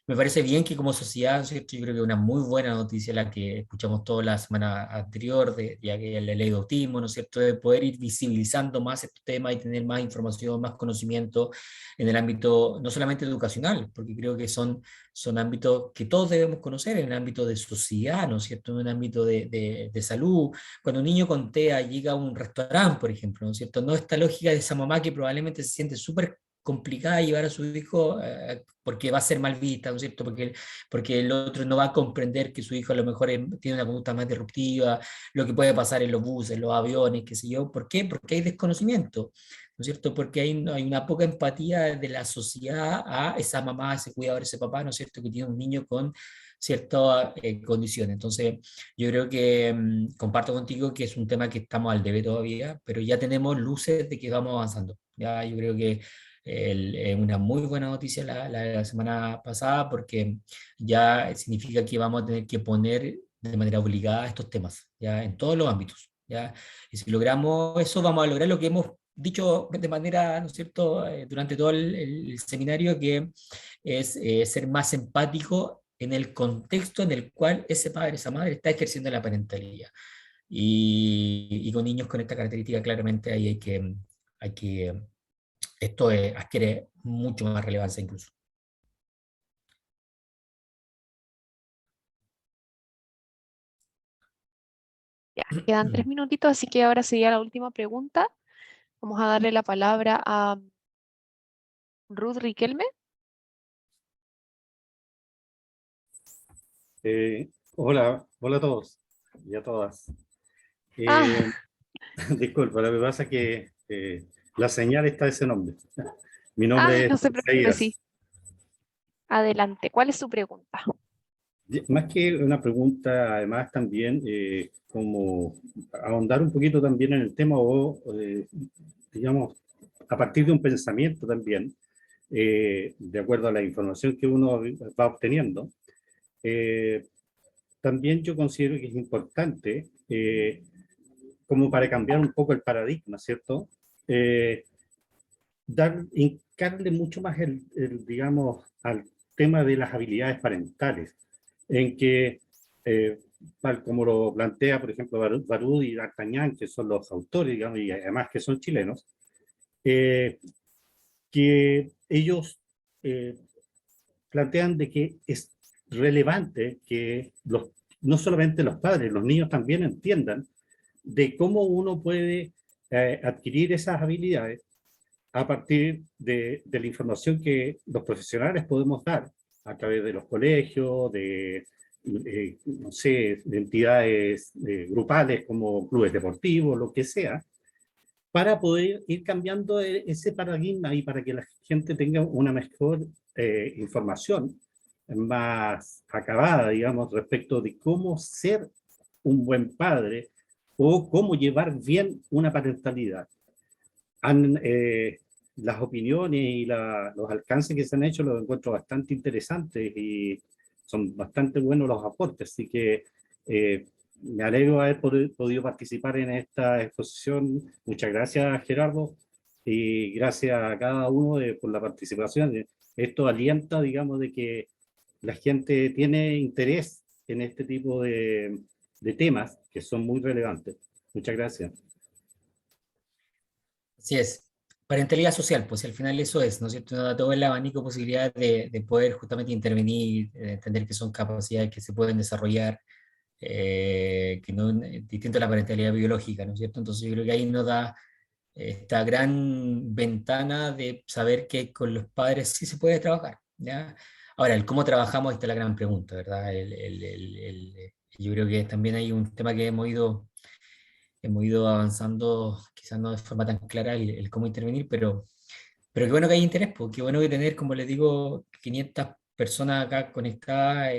me parece bien que como sociedad, ¿cierto? Yo creo que es una muy buena noticia la que escuchamos toda la semana anterior, ya que la ley de autismo, ¿no es cierto?, de poder ir visibilizando más estos temas y tener más información, más conocimiento en el ámbito no solamente educacional, porque creo que son ámbitos que todos debemos conocer, en el ámbito de sociedad, ¿no es cierto?, en el ámbito de salud. Cuando un niño con TEA llega a un restaurante, por ejemplo, ¿no es cierto?, no esta lógica de esa mamá que probablemente se siente súper complicada llevar a su hijo porque va a ser mal vista, ¿no es cierto? Porque el otro no va a comprender que su hijo a lo mejor tiene una conducta más disruptiva, lo que puede pasar en los buses, en los aviones, qué sé yo. ¿Por qué? Porque hay desconocimiento, ¿no es cierto? Porque hay una poca empatía de la sociedad a esa mamá, ese cuidador, ese papá, ¿no es cierto?, que tiene un niño con ciertas condiciones. Entonces, yo creo que comparto contigo que es un tema que estamos al debe todavía, pero ya tenemos luces de que vamos avanzando. Ya yo creo que una muy buena noticia la semana pasada, porque ya significa que vamos a tener que poner de manera obligada estos temas, ya en todos los ámbitos, ya. Y si logramos eso, vamos a lograr lo que hemos dicho de manera, ¿no es cierto?, durante todo el seminario, que es ser más empático en el contexto en el cual ese padre, esa madre está ejerciendo la parentalidad. Y con niños con esta característica, claramente ahí hay que esto adquiere mucho más relevancia incluso. Ya, quedan 3 minutitos, así que ahora sería la última pregunta. Vamos a darle la palabra a Ruth Riquelme. Hola a todos y a todas. Ah. Disculpa, lo que pasa es que la señal está ese nombre. Mi nombre es No se preocupe, Isaías. sí. Adelante, ¿cuál es su pregunta? Más que una pregunta, además también como ahondar un poquito también en el tema o digamos, a partir de un pensamiento también, de acuerdo a la información que uno va obteniendo. También yo considero que es importante, como para cambiar un poco el paradigma, ¿cierto? Hincarle mucho más digamos, al tema de las habilidades parentales, en que, tal como lo plantea, por ejemplo, Barud y D'Artagnan, que son los autores, digamos, y además que son chilenos, que ellos plantean de que es relevante que no solamente los padres, los niños también entiendan de cómo uno puede adquirir esas habilidades a partir de la información que los profesionales podemos dar a través de los colegios, no sé, de entidades grupales como clubes deportivos, lo que sea, para poder ir cambiando ese paradigma y para que la gente tenga una mejor información más acabada, digamos, respecto de cómo ser un buen padre o cómo llevar bien una parentalidad. Las opiniones y los alcances que se han hecho los encuentro bastante interesantes y son bastante buenos los aportes, así que me alegro de haber podido participar en esta exposición. Muchas gracias, Gerardo, y gracias a cada uno por la participación. Esto alienta, digamos, de que la gente tiene interés en este tipo de temas que son muy relevantes. Muchas gracias. Así es. Parentalidad social, pues al final eso es, ¿no es cierto? Nos da todo el abanico de posibilidades de poder justamente intervenir, entender que son capacidades que se pueden desarrollar, que no distinto a la parentalidad biológica, ¿no es cierto? Entonces yo creo que ahí nos da esta gran ventana de saber que con los padres sí se puede trabajar, ¿ya? Ahora, el cómo trabajamos, esta es la gran pregunta, ¿verdad? Yo creo que también hay un tema que hemos ido avanzando, quizás no de forma tan clara, el cómo intervenir, pero qué bueno que hay interés, porque qué bueno que tener, como les digo, 500 personas acá conectadas,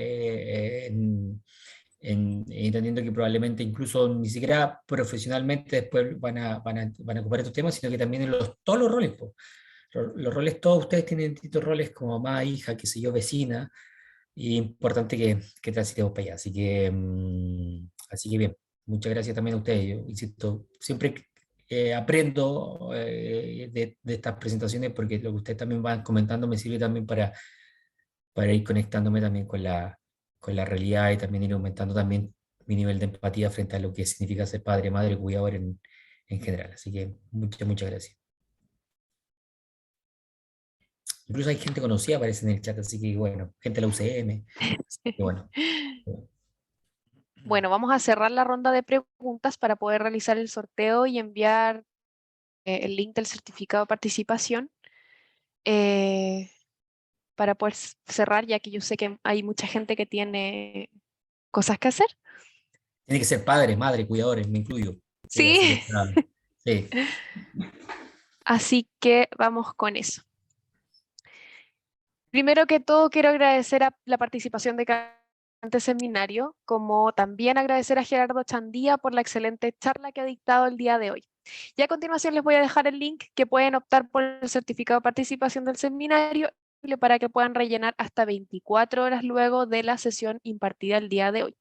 entendiendo que probablemente incluso ni siquiera profesionalmente después van a ocupar estos temas, sino que también en todos los roles. Po. Los roles, todos ustedes tienen distintos roles como mamá, hija, qué sé yo, vecina, y importante que transitemos para allá. Así que bien, muchas gracias también a ustedes. Yo insisto, siempre aprendo de estas presentaciones porque lo que ustedes también van comentando me sirve también para ir conectándome también con la realidad y también ir aumentando también mi nivel de empatía frente a lo que significa ser padre, madre, cuidador en general. Así que muchas gracias. Incluso hay gente conocida, aparece en el chat, así que bueno, gente de la UCM. Y bueno. Bueno, vamos a cerrar la ronda de preguntas para poder realizar el sorteo y enviar el link del certificado de participación para poder cerrar, ya que yo sé que hay mucha gente que tiene cosas que hacer. Tiene que ser padre, madre, cuidadores, me incluyo. Sí, así Sí, que, sí. así que vamos con eso. Primero que todo, quiero agradecer a la participación de este seminario, como también agradecer a Gerardo Chandía por la excelente charla que ha dictado el día de hoy. Y a continuación les voy a dejar el link que pueden optar por el certificado de participación del seminario para que puedan rellenar hasta 24 horas luego de la sesión impartida el día de hoy.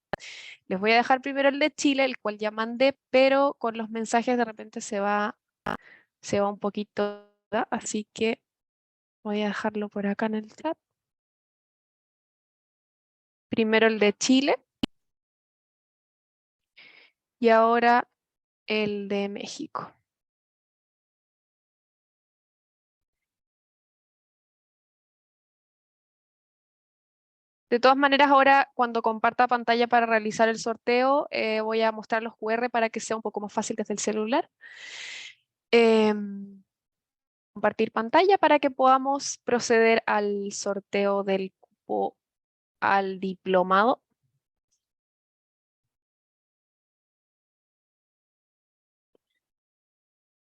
Les voy a dejar primero el de Chile, el cual ya mandé, pero con los mensajes de repente se va un poquito, ¿verdad? Así que voy a dejarlo por acá en el chat. Primero el de Chile y ahora el de México. De todas maneras, ahora cuando comparta pantalla para realizar el sorteo, voy a mostrar los QR para que sea un poco más fácil desde el celular. Compartir pantalla para que podamos proceder al sorteo del cupo al diplomado.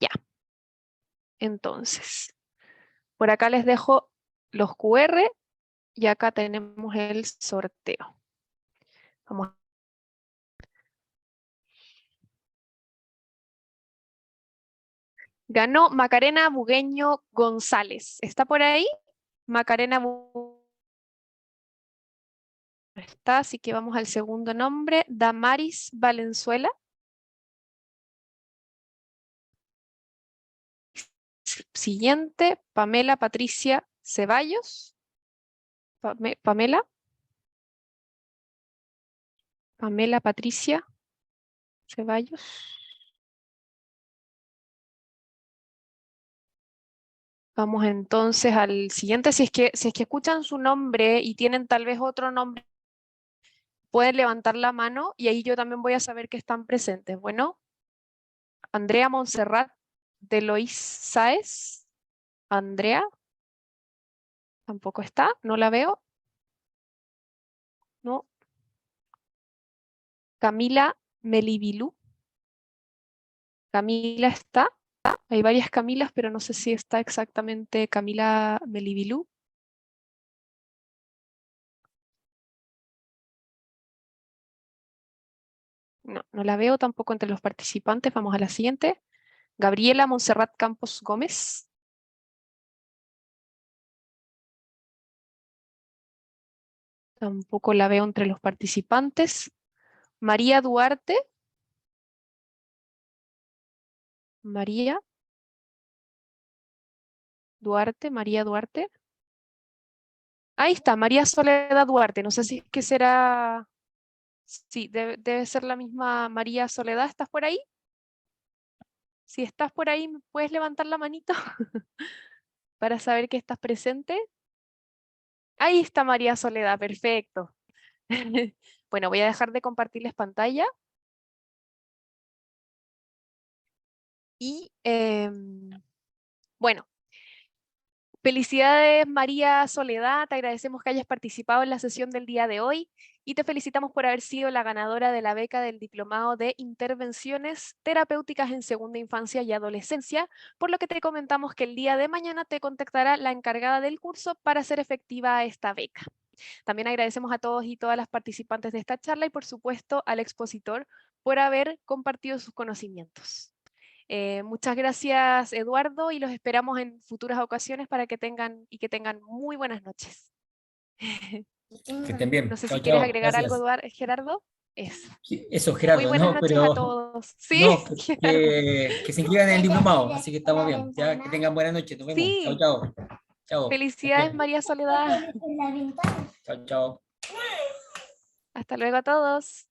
Ya. Entonces, por acá les dejo los QR y acá tenemos el sorteo. Vamos. Ganó Macarena Bugueño González. ¿Está por ahí? Macarena está, así que vamos al segundo nombre. Damaris Valenzuela. Siguiente, Pamela Patricia Ceballos. Pamela Patricia Ceballos. Vamos entonces al siguiente. Si es que escuchan su nombre y tienen tal vez otro nombre, pueden levantar la mano y ahí yo también voy a saber que están presentes. Bueno, Andrea Montserrat de Lois Sáez. Andrea. Tampoco está, no la veo. No. Camila Melibilú. Camila está. Hay varias Camilas, pero no sé si está exactamente Camila Melibilú. No, no la veo tampoco entre los participantes. Vamos a la siguiente. Gabriela Montserrat Campos Gómez. Tampoco la veo entre los participantes. María Duarte. María Duarte. Ahí está, María Soledad Duarte. No sé si qué será. Sí, debe ser la misma María Soledad. ¿Estás por ahí? Si estás por ahí, ¿me puedes levantar la manito para saber que estás presente? Ahí está María Soledad, perfecto. Bueno, voy a dejar de compartirles pantalla. Y bueno, felicidades María Soledad, te agradecemos que hayas participado en la sesión del día de hoy y te felicitamos por haber sido la ganadora de la beca del Diplomado de Intervenciones Terapéuticas en Segunda Infancia y Adolescencia, por lo que te comentamos que el día de mañana te contactará la encargada del curso para hacer efectiva esta beca. También agradecemos a todos y todas las participantes de esta charla y por supuesto al expositor por haber compartido sus conocimientos. Muchas gracias, Eduardo, y los esperamos en futuras ocasiones para que tengan muy buenas noches. Que estén bien. No sé Chao, si quieres chao. agregar algo, Gracias. Gerardo. Eso. Sí, eso, Muy Gerardo, buenas no, noches a pero todos. Sí, no, Gerardo. que se inscriban en el diplomado, así que estamos bien. Ya, que tengan buena noche. Nos vemos. Chao, Sí, chao. Chao. felicidades, María Soledad. Chao, chao. Hasta luego a todos.